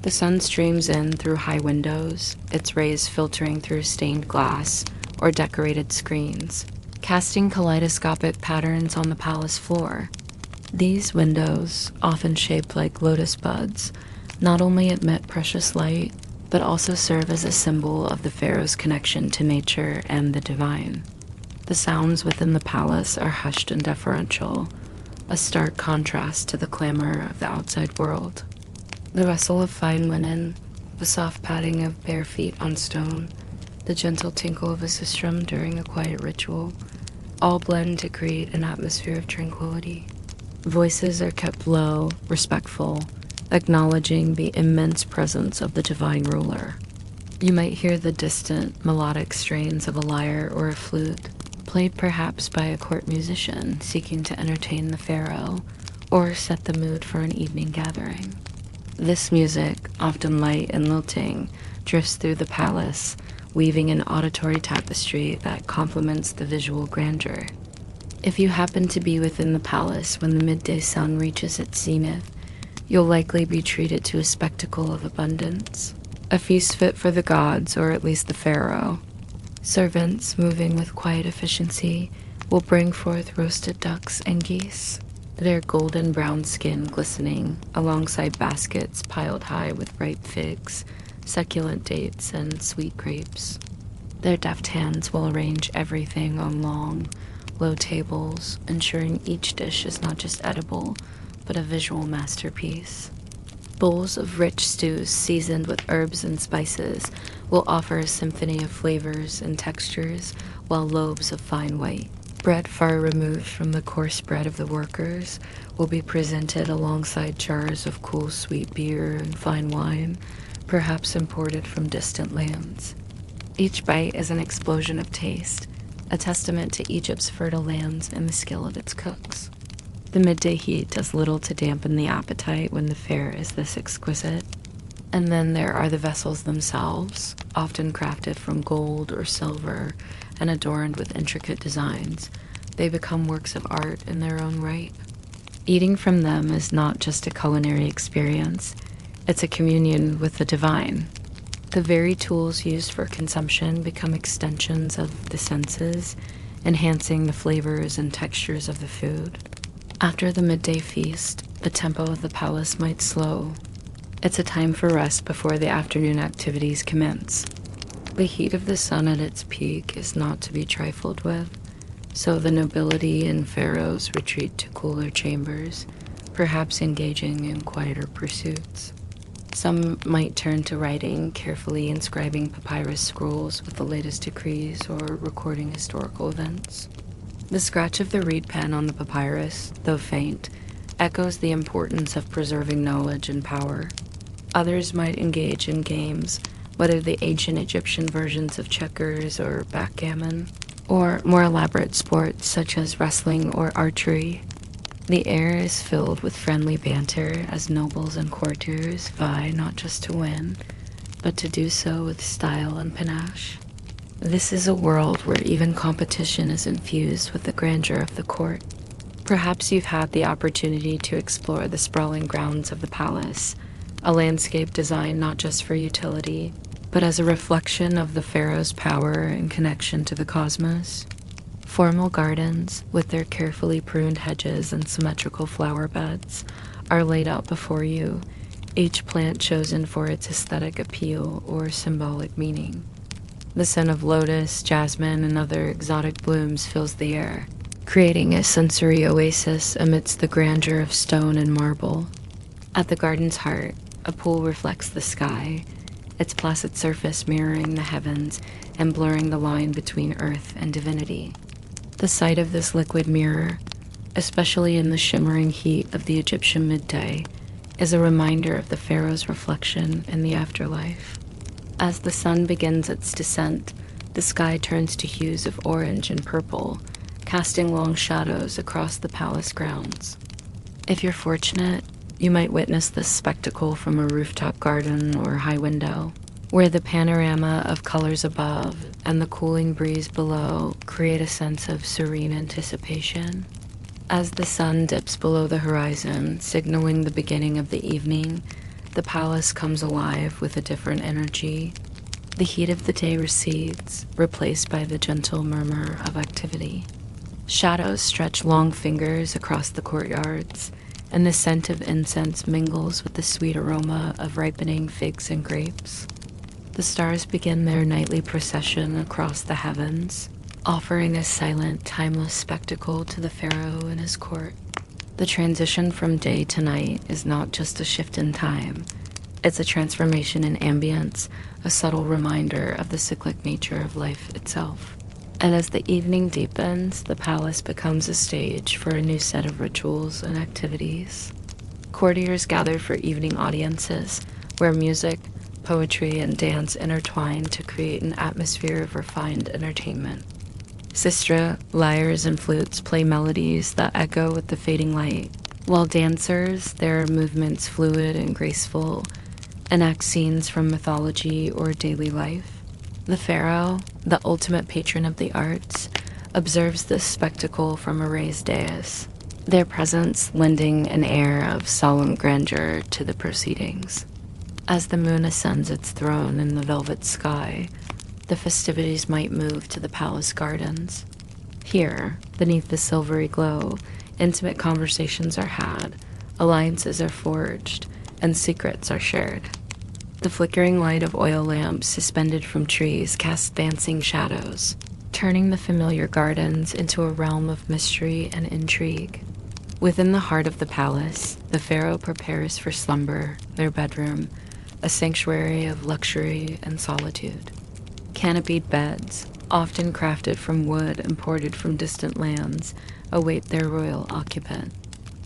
S1: The sun streams in through high windows, its rays filtering through stained glass or decorated screens, casting kaleidoscopic patterns on the palace floor. These windows, often shaped like lotus buds, not only emit precious light, but also serve as a symbol of the pharaoh's connection to nature and the divine. The sounds within the palace are hushed and deferential, a stark contrast to the clamor of the outside world. The rustle of fine linen, the soft padding of bare feet on stone, the gentle tinkle of a sistrum during a quiet ritual, all blend to create an atmosphere of tranquility. Voices are kept low, respectful, acknowledging the immense presence of the divine ruler. You might hear the distant, melodic strains of a lyre or a flute, played perhaps by a court musician seeking to entertain the pharaoh or set the mood for an evening gathering. This music, often light and lilting, drifts through the palace, weaving an auditory tapestry that complements the visual grandeur. If you happen to be within the palace when the midday sun reaches its zenith, you'll likely be treated to a spectacle of abundance, a feast fit for the gods, or at least the pharaoh. Servants, moving with quiet efficiency, will bring forth roasted ducks and geese, their golden brown skin glistening alongside baskets piled high with ripe figs, succulent dates, and sweet grapes. Their deft hands will arrange everything on long, low tables, ensuring each dish is not just edible, but a visual masterpiece. Bowls of rich stews seasoned with herbs and spices will offer a symphony of flavors and textures, while loaves of fine white bread far removed from the coarse bread of the workers will be presented alongside jars of cool sweet beer and fine wine, perhaps imported from distant lands. Each bite is an explosion of taste, a testament to Egypt's fertile lands and the skill of its cooks. The midday heat does little to dampen the appetite when the fare is this exquisite. And then there are the vessels themselves, often crafted from gold or silver and adorned with intricate designs. They become works of art in their own right. Eating from them is not just a culinary experience, it's a communion with the divine. The very tools used for consumption become extensions of the senses, enhancing the flavors and textures of the food. After the midday feast, the tempo of the palace might slow. It's a time for rest before the afternoon activities commence. The heat of the sun at its peak is not to be trifled with, so the nobility and pharaohs retreat to cooler chambers, perhaps engaging in quieter pursuits. Some might turn to writing, carefully inscribing papyrus scrolls with the latest decrees or recording historical events. The scratch of the reed pen on the papyrus, though faint, echoes the importance of preserving knowledge and power. Others might engage in games, whether the ancient Egyptian versions of checkers or backgammon, or more elaborate sports such as wrestling or archery. The air is filled with friendly banter as nobles and courtiers vie not just to win, but to do so with style and panache. This is a world where even competition is infused with the grandeur of the court. Perhaps you've had the opportunity to explore the sprawling grounds of the palace, a landscape designed not just for utility, but as a reflection of the pharaoh's power and connection to the cosmos. Formal gardens, with their carefully pruned hedges and symmetrical flower beds, are laid out before you, each plant chosen for its aesthetic appeal or symbolic meaning. The scent of lotus, jasmine, and other exotic blooms fills the air, creating a sensory oasis amidst the grandeur of stone and marble. At the garden's heart, a pool reflects the sky, its placid surface mirroring the heavens and blurring the line between earth and divinity. The sight of this liquid mirror, especially in the shimmering heat of the Egyptian midday, is a reminder of the pharaoh's reflection in the afterlife. As the sun begins its descent, the sky turns to hues of orange and purple, casting long shadows across the palace grounds. If you're fortunate, you might witness this spectacle from a rooftop garden or high window, where the panorama of colors above and the cooling breeze below create a sense of serene anticipation. As the sun dips below the horizon, signaling the beginning of the evening, the palace comes alive with a different energy. The heat of the day recedes, replaced by the gentle murmur of activity. Shadows stretch long fingers across the courtyards, and the scent of incense mingles with the sweet aroma of ripening figs and grapes. The stars begin their nightly procession across the heavens, offering a silent, timeless spectacle to the pharaoh and his court. The transition from day to night is not just a shift in time, it's a transformation in ambience, a subtle reminder of the cyclic nature of life itself. And as the evening deepens, the palace becomes a stage for a new set of rituals and activities. Courtiers gather for evening audiences, where music, poetry, and dance intertwine to create an atmosphere of refined entertainment. Sistra, lyres, and flutes play melodies that echo with the fading light, while dancers, their movements fluid and graceful, enact scenes from mythology or daily life. The pharaoh, the ultimate patron of the arts, observes this spectacle from a raised dais, their presence lending an air of solemn grandeur to the proceedings. As the moon ascends its throne in the velvet sky, the festivities might move to the palace gardens. Here, beneath the silvery glow, intimate conversations are had, alliances are forged, and secrets are shared. The flickering light of oil lamps suspended from trees casts dancing shadows, turning the familiar gardens into a realm of mystery and intrigue. Within the heart of the palace, the pharaoh prepares for slumber, their bedroom, a sanctuary of luxury and solitude. Canopied beds, often crafted from wood imported from distant lands, await their royal occupant.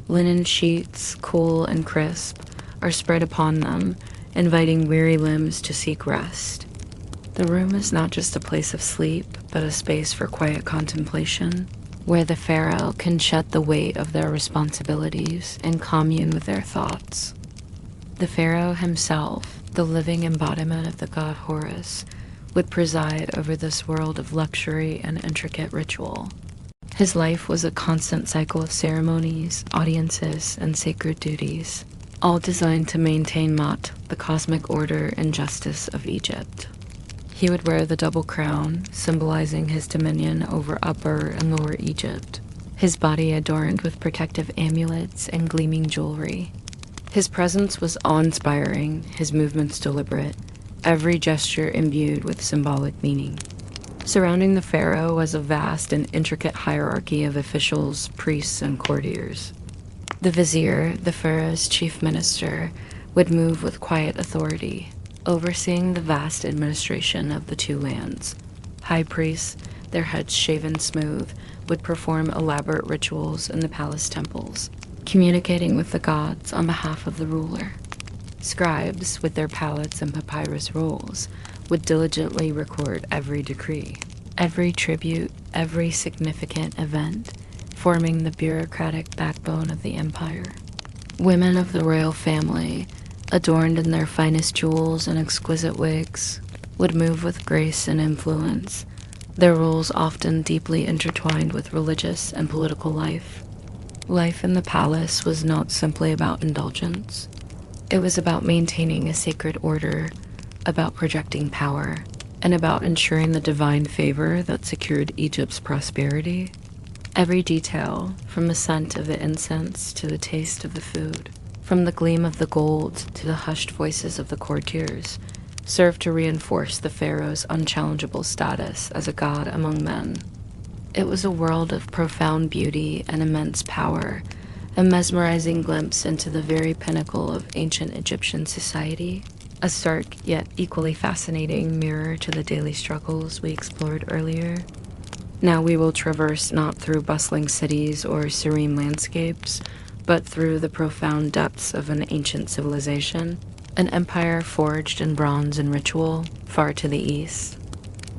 S1: Linen sheets, cool and crisp, are spread upon them, inviting weary limbs to seek rest. The room is not just a place of sleep, but a space for quiet contemplation, where the pharaoh can shed the weight of their responsibilities and commune with their thoughts. The pharaoh himself, the living embodiment of the god Horus, would preside over this world of luxury and intricate ritual. His life was a constant cycle of ceremonies, audiences, and sacred duties, all designed to maintain Ma'at, the cosmic order and justice of Egypt. He would wear the double crown, symbolizing his dominion over Upper and Lower Egypt, his body adorned with protective amulets and gleaming jewelry. His presence was awe-inspiring, his movements deliberate, every gesture imbued with symbolic meaning. Surrounding the pharaoh was a vast and intricate hierarchy of officials, priests, and courtiers. The vizier, the pharaoh's chief minister, would move with quiet authority, overseeing the vast administration of the two lands. High priests, their heads shaven smooth, would perform elaborate rituals in the palace temples, communicating with the gods on behalf of the ruler. Scribes, with their palettes and papyrus rolls, would diligently record every decree, every tribute, every significant event, forming the bureaucratic backbone of the empire. Women of the royal family, adorned in their finest jewels and exquisite wigs, would move with grace and influence, their roles often deeply intertwined with religious and political life. Life in the palace was not simply about indulgence. It was about maintaining a sacred order, about projecting power, and about ensuring the divine favor that secured Egypt's prosperity. Every detail, from the scent of the incense to the taste of the food, from the gleam of the gold to the hushed voices of the courtiers, served to reinforce the pharaoh's unchallengeable status as a god among men. It was a world of profound beauty and immense power, a mesmerizing glimpse into the very pinnacle of ancient Egyptian society, a stark yet equally fascinating mirror to the daily struggles we explored earlier. Now we will traverse not through bustling cities or serene landscapes, but through the profound depths of an ancient civilization, an empire forged in bronze and ritual, far to the east.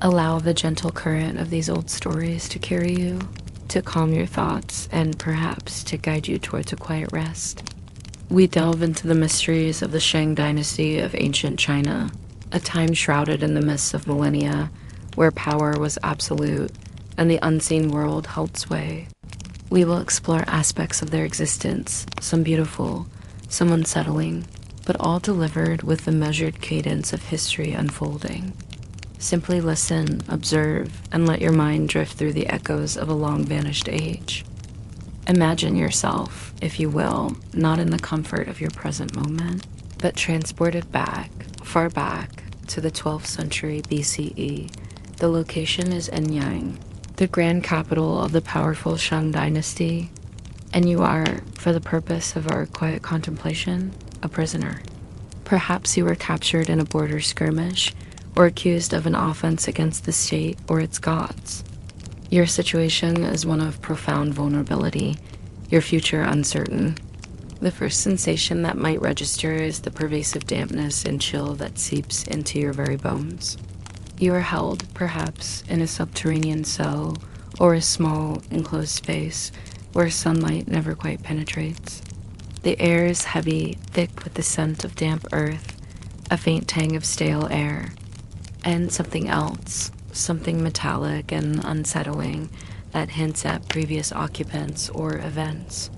S1: Allow the gentle current of these old stories to carry you, to calm your thoughts, and perhaps to guide you towards a quiet rest. We delve into the mysteries of the Shang dynasty of ancient China, a time shrouded in the mists of millennia, where power was absolute and the unseen world held sway. We will explore aspects of their existence, some beautiful, some unsettling, but all delivered with the measured cadence of history unfolding. Simply listen, observe, and let your mind drift through the echoes of a long-vanished age. Imagine yourself, if you will, not in the comfort of your present moment, but transported back, far back, to the 12th century BCE. The location is Enyang, the grand capital of the powerful Shang dynasty, and you are, for the purpose of our quiet contemplation, a prisoner. Perhaps you were captured in a border skirmish, or accused of an offense against the state or its gods. Your situation is one of profound vulnerability, your future uncertain. The first sensation that might register is the pervasive dampness and chill that seeps into your very bones. You are held, perhaps, in a subterranean cell or a small, enclosed space where sunlight never quite penetrates. The air is heavy, thick with the scent of damp earth, a faint tang of stale air, and something else, something metallic and unsettling that hints at previous occupants or events.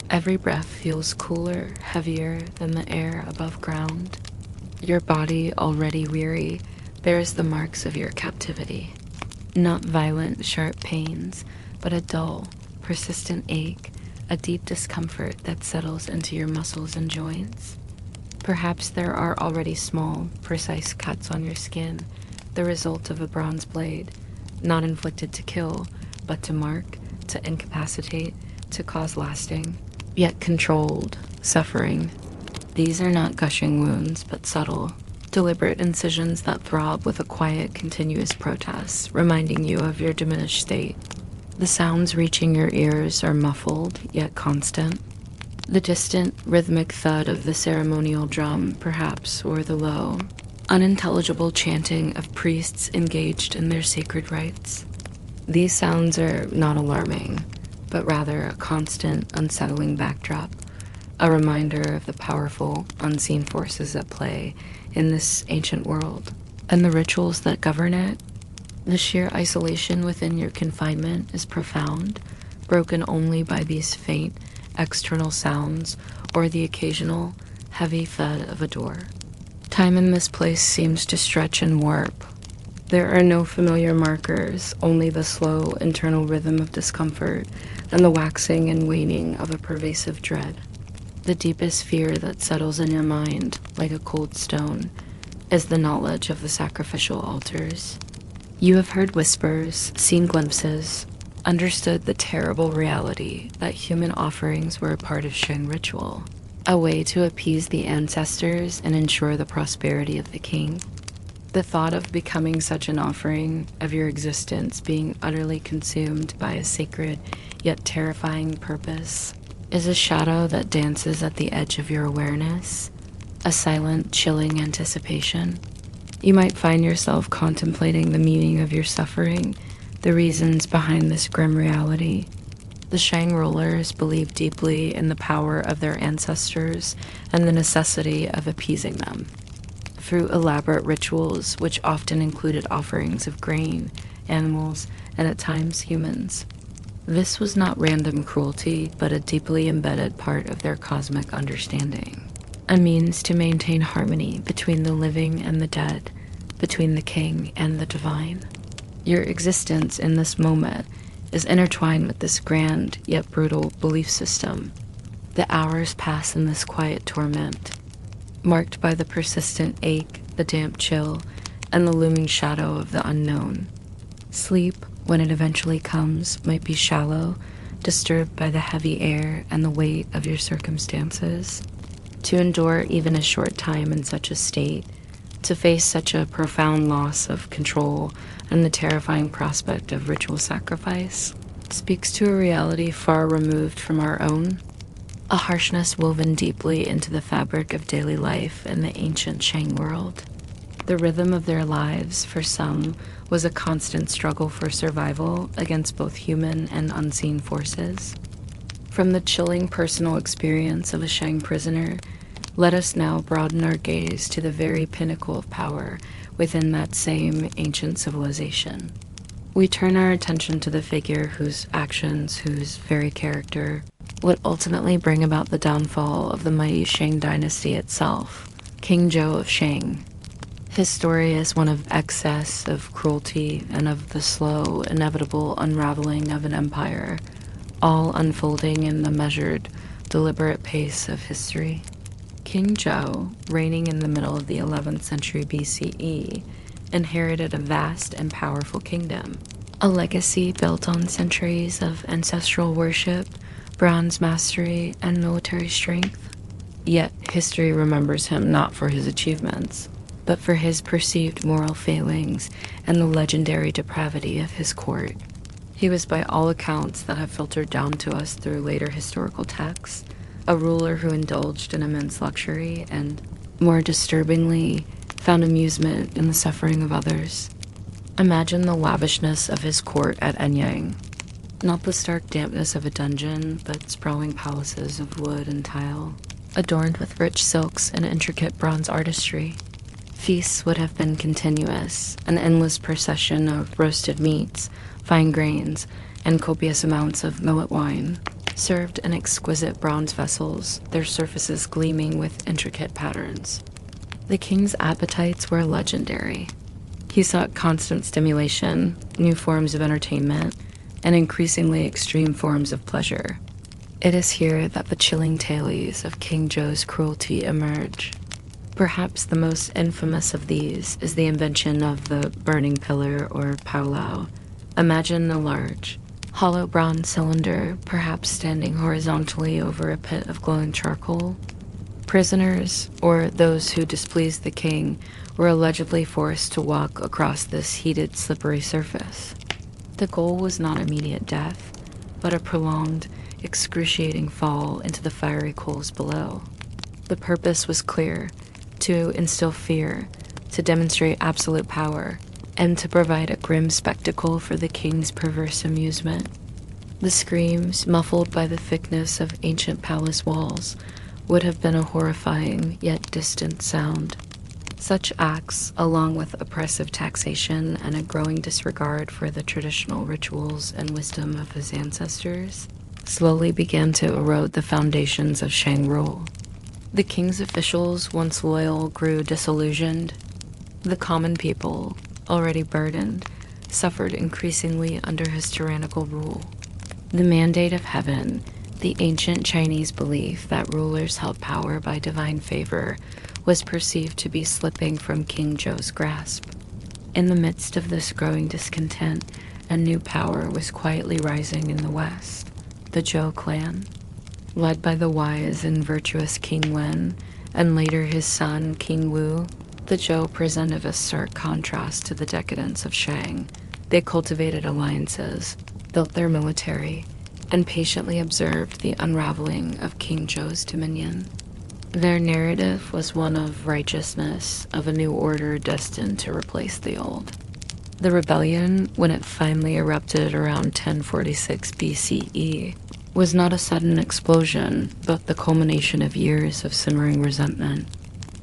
S1: Every breath feels cooler, heavier than the air above ground. Your body, already weary, bears the marks of your captivity. Not violent, sharp pains, but a dull, persistent ache, a deep discomfort that settles into your muscles and joints. Perhaps there are already small, precise cuts on your skin, the result of a bronze blade, not inflicted to kill, but to mark, to incapacitate, to cause lasting, yet controlled, suffering. These are not gushing wounds, but subtle, deliberate incisions that throb with a quiet, continuous protest, reminding you of your diminished state. The sounds reaching your ears are muffled, yet constant. The distant, rhythmic thud of the ceremonial drum, perhaps, or the low, unintelligible chanting of priests engaged in their sacred rites. These sounds are not alarming, but rather a constant, unsettling backdrop, a reminder of the powerful, unseen forces at play in this ancient world, and the rituals that govern it. The sheer isolation within your confinement is profound, broken only by these faint, external sounds or the occasional, heavy thud of a door. Time in this place seems to stretch and warp. There are no familiar markers, only the slow internal rhythm of discomfort and the waxing and waning of a pervasive dread. The deepest fear that settles in your mind, like a cold stone, is the knowledge of the sacrificial altars. You have heard whispers, seen glimpses, understood the terrible reality that human offerings were a part of Shang ritual, a way to appease the ancestors and ensure the prosperity of the king. The thought of becoming such an offering, of your existence being utterly consumed by a sacred yet terrifying purpose, is a shadow that dances at the edge of your awareness, a silent, chilling anticipation. You might find yourself contemplating the meaning of your suffering, the reasons behind this grim reality. The Shang rulers believed deeply in the power of their ancestors and the necessity of appeasing them through elaborate rituals which often included offerings of grain, animals, and at times humans. This was not random cruelty, but a deeply embedded part of their cosmic understanding, a means to maintain harmony between the living and the dead, between the king and the divine. Your existence in this moment is intertwined with this grand yet brutal belief system. The hours pass in this quiet torment, marked by the persistent ache, the damp chill, and the looming shadow of the unknown. Sleep, when it eventually comes, might be shallow, disturbed by the heavy air and the weight of your circumstances. To endure even a short time in such a state, to face such a profound loss of control and the terrifying prospect of ritual sacrifice, speaks to a reality far removed from our own, a harshness woven deeply into the fabric of daily life in the ancient Shang world. The rhythm of their lives, for some, was a constant struggle for survival against both human and unseen forces. From the chilling personal experience of a Shang prisoner, let us now broaden our gaze to the very pinnacle of power within that same ancient civilization. We turn our attention to the figure whose actions, whose very character, would ultimately bring about the downfall of the mighty Shang dynasty itself, King Zhou of Shang. His story is one of excess, of cruelty, and of the slow, inevitable unraveling of an empire, all unfolding in the measured, deliberate pace of history. King Zhou, reigning in the middle of the 11th century BCE, inherited a vast and powerful kingdom, a legacy built on centuries of ancestral worship, bronze mastery, and military strength. Yet history remembers him not for his achievements, but for his perceived moral failings and the legendary depravity of his court. He was, by all accounts that have filtered down to us through later historical texts, a ruler who indulged in immense luxury and, more disturbingly, found amusement in the suffering of others. Imagine the lavishness of his court at Anyang. Not the stark dampness of a dungeon, but sprawling palaces of wood and tile, adorned with rich silks and intricate bronze artistry. Feasts would have been continuous, an endless procession of roasted meats, fine grains, and copious amounts of millet wine, served in exquisite bronze vessels, their surfaces gleaming with intricate patterns. The king's appetites were legendary. He sought constant stimulation, new forms of entertainment, and increasingly extreme forms of pleasure. It is here that the chilling tales of King Zhou's cruelty emerge. Perhaps the most infamous of these is the invention of the burning pillar or powwow. Imagine a large, Hollow bronze cylinder, perhaps standing horizontally over a pit of glowing charcoal. Prisoners, or those who displeased the king, were allegedly forced to walk across this heated, slippery surface. The goal was not immediate death, but a prolonged, excruciating fall into the fiery coals below. The purpose was clear: to instill fear, to demonstrate absolute power, and to provide a grim spectacle for the king's perverse amusement. The screams, muffled by the thickness of ancient palace walls, would have been a horrifying yet distant sound. Such acts, along with oppressive taxation and a growing disregard for the traditional rituals and wisdom of his ancestors, slowly began to erode the foundations of Shang rule. The king's officials, once loyal, grew disillusioned. The common people, already burdened, suffered increasingly under his tyrannical rule. The mandate of heaven, the ancient Chinese belief that rulers held power by divine favor, was perceived to be slipping from King Zhou's grasp. In the midst of this growing discontent, a new power was quietly rising in the west: the Zhou clan. Led by the wise and virtuous King Wen, and later his son King Wu, the Zhou presented a stark contrast to the decadence of Shang. They cultivated alliances, built their military, and patiently observed the unraveling of King Zhou's dominion. Their narrative was one of righteousness, of a new order destined to replace the old. The rebellion, when it finally erupted around 1046 BCE, was not a sudden explosion, but the culmination of years of simmering resentment.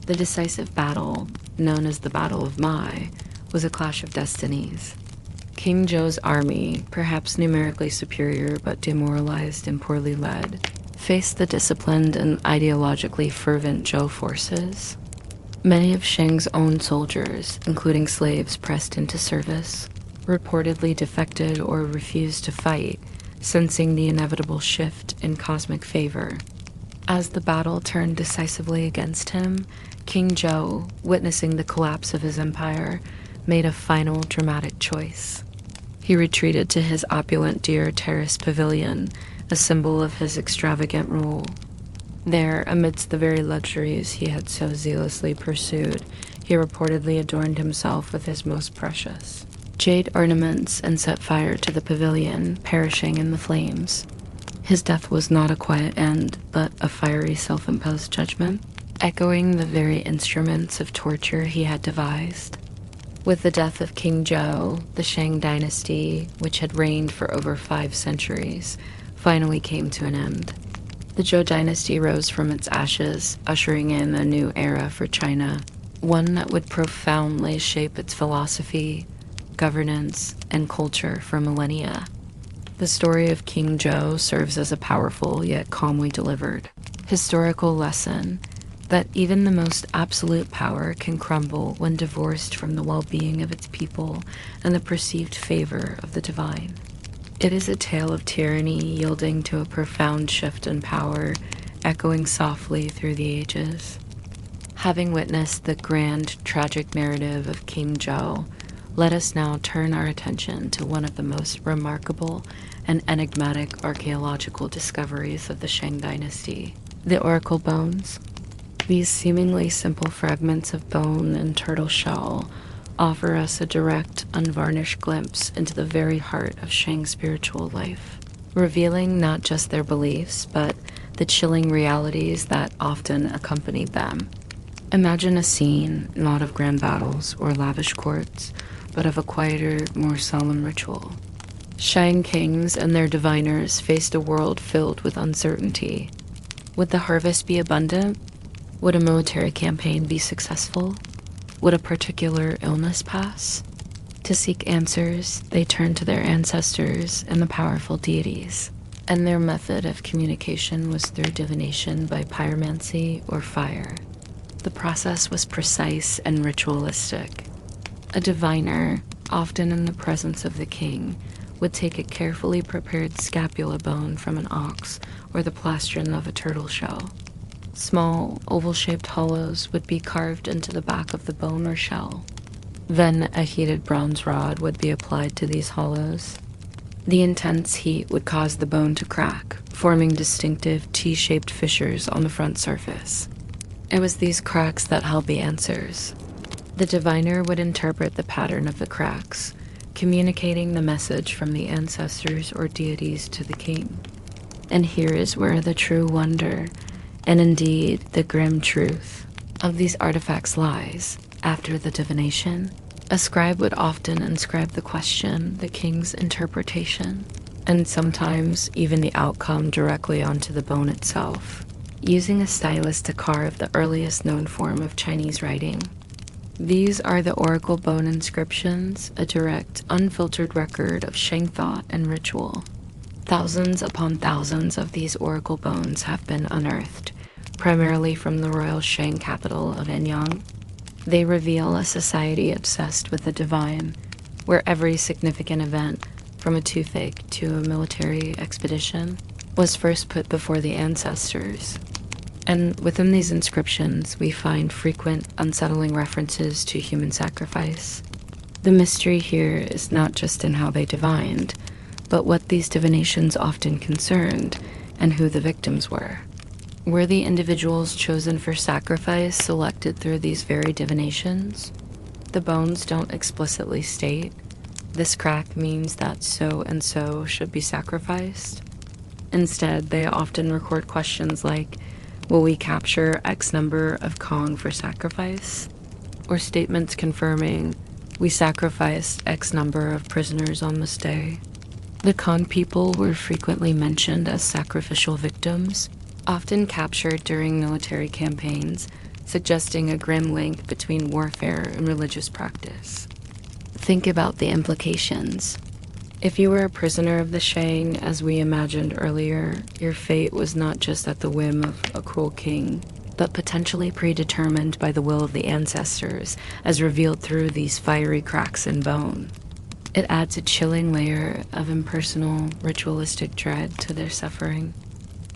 S1: The decisive battle, known as the Battle of Mai, was a clash of destinies. King Zhou's army, perhaps numerically superior but demoralized and poorly led, faced the disciplined and ideologically fervent Zhou forces. Many of Shang's own soldiers, including slaves pressed into service, reportedly defected or refused to fight, sensing the inevitable shift in cosmic favor. As the battle turned decisively against him, King Zhou, witnessing the collapse of his empire, made a final dramatic choice. He retreated to his opulent deer terrace pavilion, a symbol of his extravagant rule. There, amidst the very luxuries he had so zealously pursued, he reportedly adorned himself with his most precious jade ornaments and set fire to the pavilion, perishing in the flames. His death was not a quiet end, but a fiery self-imposed judgment, echoing the very instruments of torture he had devised. With the death of King Zhou, the Shang dynasty, which had reigned for over 5 centuries, finally came to an end. The Zhou dynasty rose from its ashes, ushering in a new era for China, one that would profoundly shape its philosophy, governance, and culture for millennia. The story of King Zhou serves as a powerful yet calmly delivered historical lesson that even the most absolute power can crumble when divorced from the well-being of its people and the perceived favor of the divine. It is a tale of tyranny yielding to a profound shift in power, echoing softly through the ages. Having witnessed the grand, tragic narrative of King Zhou, let us now turn our attention to one of the most remarkable and enigmatic archaeological discoveries of the Shang dynasty: the oracle bones. These seemingly simple fragments of bone and turtle shell offer us a direct, unvarnished glimpse into the very heart of Shang's spiritual life, revealing not just their beliefs, but the chilling realities that often accompanied them. Imagine a scene not of grand battles or lavish courts, but of a quieter, more solemn ritual. Shang kings and their diviners faced a world filled with uncertainty. Would the harvest be abundant? Would a military campaign be successful? Would a particular illness pass? To seek answers, they turned to their ancestors and the powerful deities, and their method of communication was through divination by pyromancy or fire. The process was precise and ritualistic. A diviner, often in the presence of the king, would take a carefully prepared scapula bone from an ox or the plastron of a turtle shell. Small, oval-shaped hollows would be carved into the back of the bone or shell. Then a heated bronze rod would be applied to these hollows. The intense heat would cause the bone to crack, forming distinctive T-shaped fissures on the front surface. It was these cracks that held the answers. The diviner would interpret the pattern of the cracks, communicating the message from the ancestors or deities to the king. And here is where the true wonder, and indeed the grim truth, of these artifacts lies. After the divination, a scribe would often inscribe the question, the king's interpretation, and sometimes even the outcome directly onto the bone itself, using a stylus to carve the earliest known form of Chinese writing. These are the oracle bone inscriptions, a direct, unfiltered record of Shang thought and ritual. Thousands upon thousands of these oracle bones have been unearthed, primarily from the royal Shang capital of Anyang. They reveal a society obsessed with the divine, where every significant event, from a toothache to a military expedition, was first put before the ancestors. And within these inscriptions, we find frequent, unsettling references to human sacrifice. The mystery here is not just in how they divined, but what these divinations often concerned, and who the victims were. Were the individuals chosen for sacrifice selected through these very divinations? The bones don't explicitly state, this crack means that so and so should be sacrificed. Instead, they often record questions like, will we capture X number of Kong for sacrifice? Or statements confirming, we sacrificed X number of prisoners on this day. The Kong people were frequently mentioned as sacrificial victims, often captured during military campaigns, suggesting a grim link between warfare and religious practice. Think about the implications. If you were a prisoner of the Shang, as we imagined earlier, your fate was not just at the whim of a cruel king, but potentially predetermined by the will of the ancestors, as revealed through these fiery cracks in bone. It adds a chilling layer of impersonal, ritualistic dread to their suffering.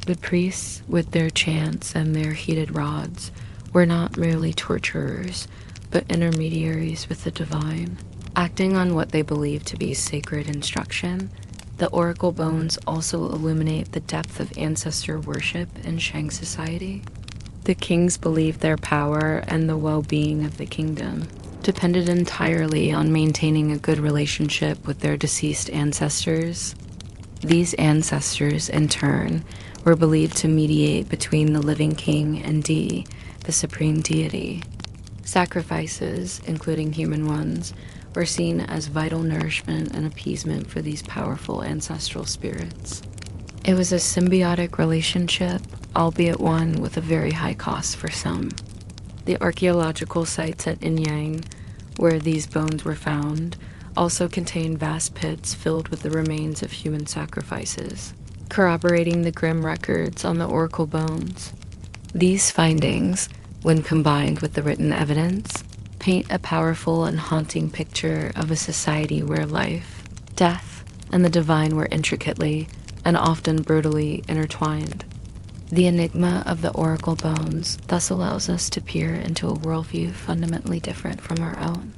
S1: The priests, with their chants and their heated rods, were not merely torturers, but intermediaries with the divine. Acting on what they believed to be sacred instruction, the oracle bones also illuminate the depth of ancestor worship in Shang society. The kings believed their power and the well-being of the kingdom depended entirely on maintaining a good relationship with their deceased ancestors. These ancestors, in turn, were believed to mediate between the living king and Di, the supreme deity. Sacrifices, including human ones, were seen as vital nourishment and appeasement for these powerful ancestral spirits. It was a symbiotic relationship, albeit one with a very high cost for some. The archaeological sites at Inyang, where these bones were found, also contain vast pits filled with the remains of human sacrifices, corroborating the grim records on the oracle bones. These findings, when combined with the written evidence, paint a powerful and haunting picture of a society where life, death, and the divine were intricately and often brutally intertwined. The enigma of the oracle bones thus allows us to peer into a worldview fundamentally different from our own.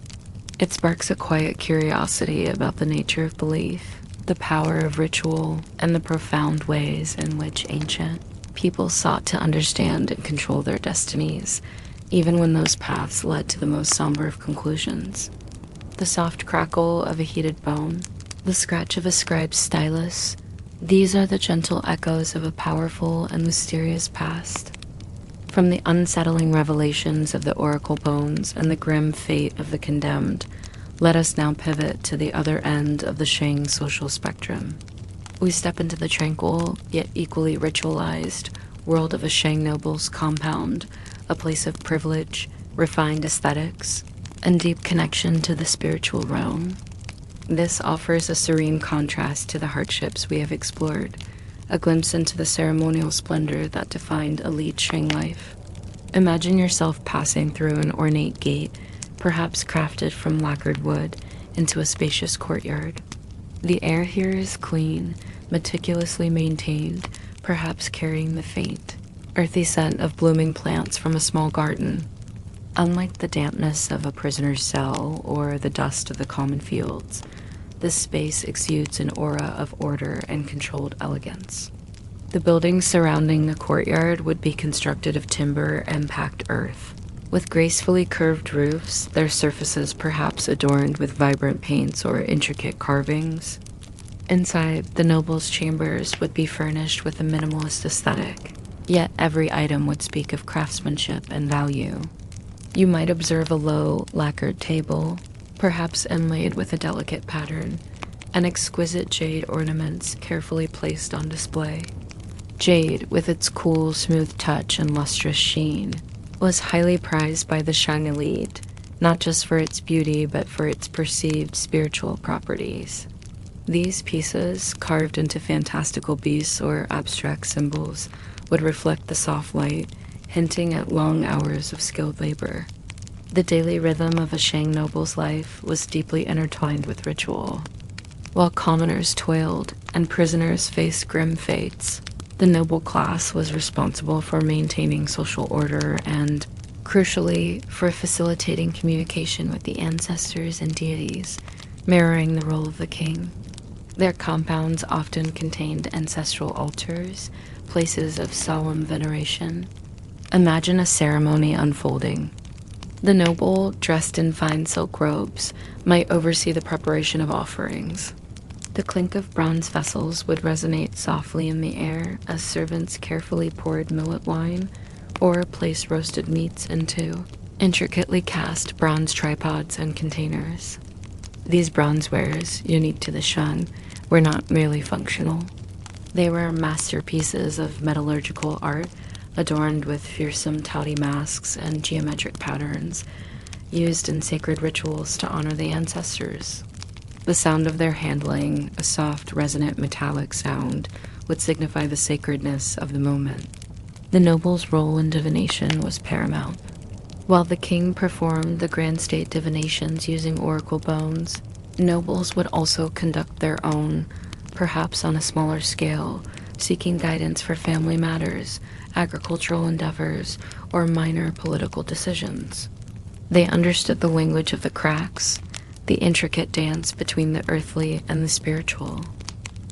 S1: It sparks a quiet curiosity about the nature of belief, the power of ritual, and the profound ways in which ancient people sought to understand and control their destinies, even when those paths led to the most somber of conclusions. The soft crackle of a heated bone, the scratch of a scribe's stylus, these are the gentle echoes of a powerful and mysterious past. From the unsettling revelations of the oracle bones and the grim fate of the condemned, let us now pivot to the other end of the Shang social spectrum. We step into the tranquil, yet equally ritualized, world of a Shang noble's compound, a place of privilege, refined aesthetics, and deep connection to the spiritual realm. This offers a serene contrast to the hardships we have explored, a glimpse into the ceremonial splendor that defined elite Shang life. Imagine yourself passing through an ornate gate, perhaps crafted from lacquered wood, into a spacious courtyard. The air here is clean, meticulously maintained, perhaps carrying the faint, earthy scent of blooming plants from a small garden. Unlike the dampness of a prisoner's cell or the dust of the common fields, this space exudes an aura of order and controlled elegance. The buildings surrounding the courtyard would be constructed of timber and packed earth. With gracefully curved roofs, their surfaces perhaps adorned with vibrant paints or intricate carvings. Inside, the nobles' chambers would be furnished with a minimalist aesthetic, yet every item would speak of craftsmanship and value. You might observe a low, lacquered table, perhaps inlaid with a delicate pattern, and exquisite jade ornaments carefully placed on display. Jade, with its cool, smooth touch and lustrous sheen, was highly prized by the Shang elite, not just for its beauty but for its perceived spiritual properties. These pieces, carved into fantastical beasts or abstract symbols, would reflect the soft light, hinting at long hours of skilled labor. The daily rhythm of a Shang noble's life was deeply intertwined with ritual. While commoners toiled and prisoners faced grim fates, the noble class was responsible for maintaining social order and, crucially, for facilitating communication with the ancestors and deities, mirroring the role of the king. Their compounds often contained ancestral altars, places of solemn veneration. Imagine a ceremony unfolding. The noble, dressed in fine silk robes, might oversee the preparation of offerings. The clink of bronze vessels would resonate softly in the air as servants carefully poured millet wine or placed roasted meats into intricately cast bronze tripods and containers. These bronzewares, unique to the Shang, were not merely functional. They were masterpieces of metallurgical art, adorned with fearsome tawny masks and geometric patterns, used in sacred rituals to honor the ancestors. The sound of their handling, a soft, resonant metallic sound, would signify the sacredness of the moment. The noble's role in divination was paramount. While the king performed the grand state divinations using oracle bones, nobles would also conduct their own, perhaps on a smaller scale, seeking guidance for family matters, agricultural endeavors, or minor political decisions. They understood the language of the cracks, the intricate dance between the earthly and the spiritual.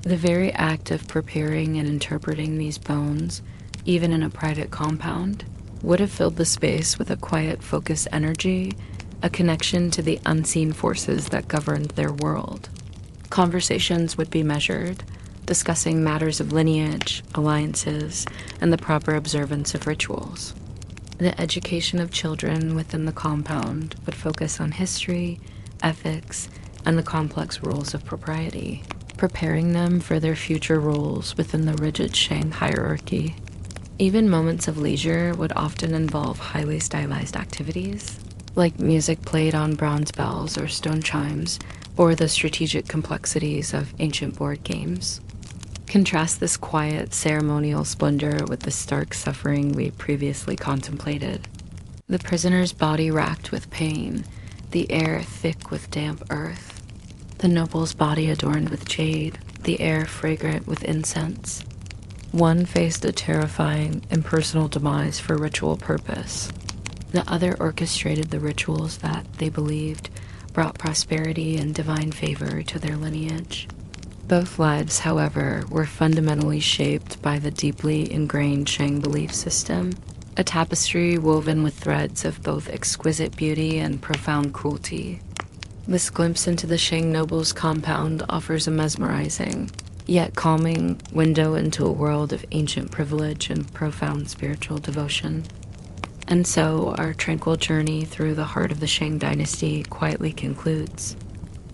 S1: The very act of preparing and interpreting these bones, even in a private compound, would have filled the space with a quiet, focused energy, a connection to the unseen forces that governed their world. Conversations would be measured, discussing matters of lineage, alliances, and the proper observance of rituals. The education of children within the compound would focus on history, ethics, and the complex rules of propriety, preparing them for their future roles within the rigid Shang hierarchy. Even moments of leisure would often involve highly stylized activities, like music played on bronze bells or stone chimes, or the strategic complexities of ancient board games. Contrast this quiet, ceremonial splendor with the stark suffering we previously contemplated. The prisoner's body racked with pain, the air thick with damp earth, the noble's body adorned with jade, the air fragrant with incense. One faced a terrifying, impersonal demise for ritual purpose. The other orchestrated the rituals that, they believed, brought prosperity and divine favor to their lineage. Both lives, however, were fundamentally shaped by the deeply ingrained Shang belief system, a tapestry woven with threads of both exquisite beauty and profound cruelty. This glimpse into the Shang noble's compound offers a mesmerizing, yet calming, window into a world of ancient privilege and profound spiritual devotion. And so, our tranquil journey through the heart of the Shang dynasty quietly concludes.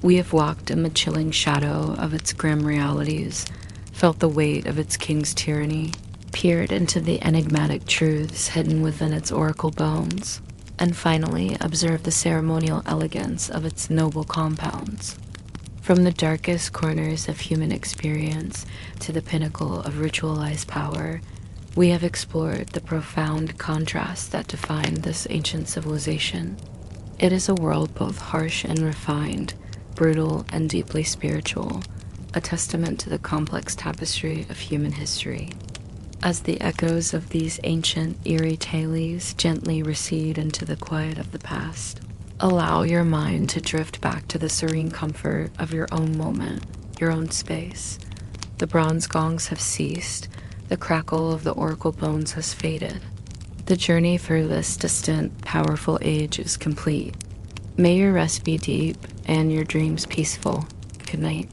S1: We have walked in the chilling shadow of its grim realities, felt the weight of its king's tyranny, peered into the enigmatic truths hidden within its oracle bones, and finally observed the ceremonial elegance of its noble compounds. From the darkest corners of human experience to the pinnacle of ritualized power, we have explored the profound contrasts that define this ancient civilization. It is a world both harsh and refined, brutal and deeply spiritual, a testament to the complex tapestry of human history. As the echoes of these ancient, eerie tales gently recede into the quiet of the past, Allow your mind to drift back to the serene comfort of your own moment, your own space. The bronze gongs have ceased, the crackle of the oracle bones has faded. The journey through this distant, powerful age is complete. May your rest be deep and your dreams peaceful. Good night.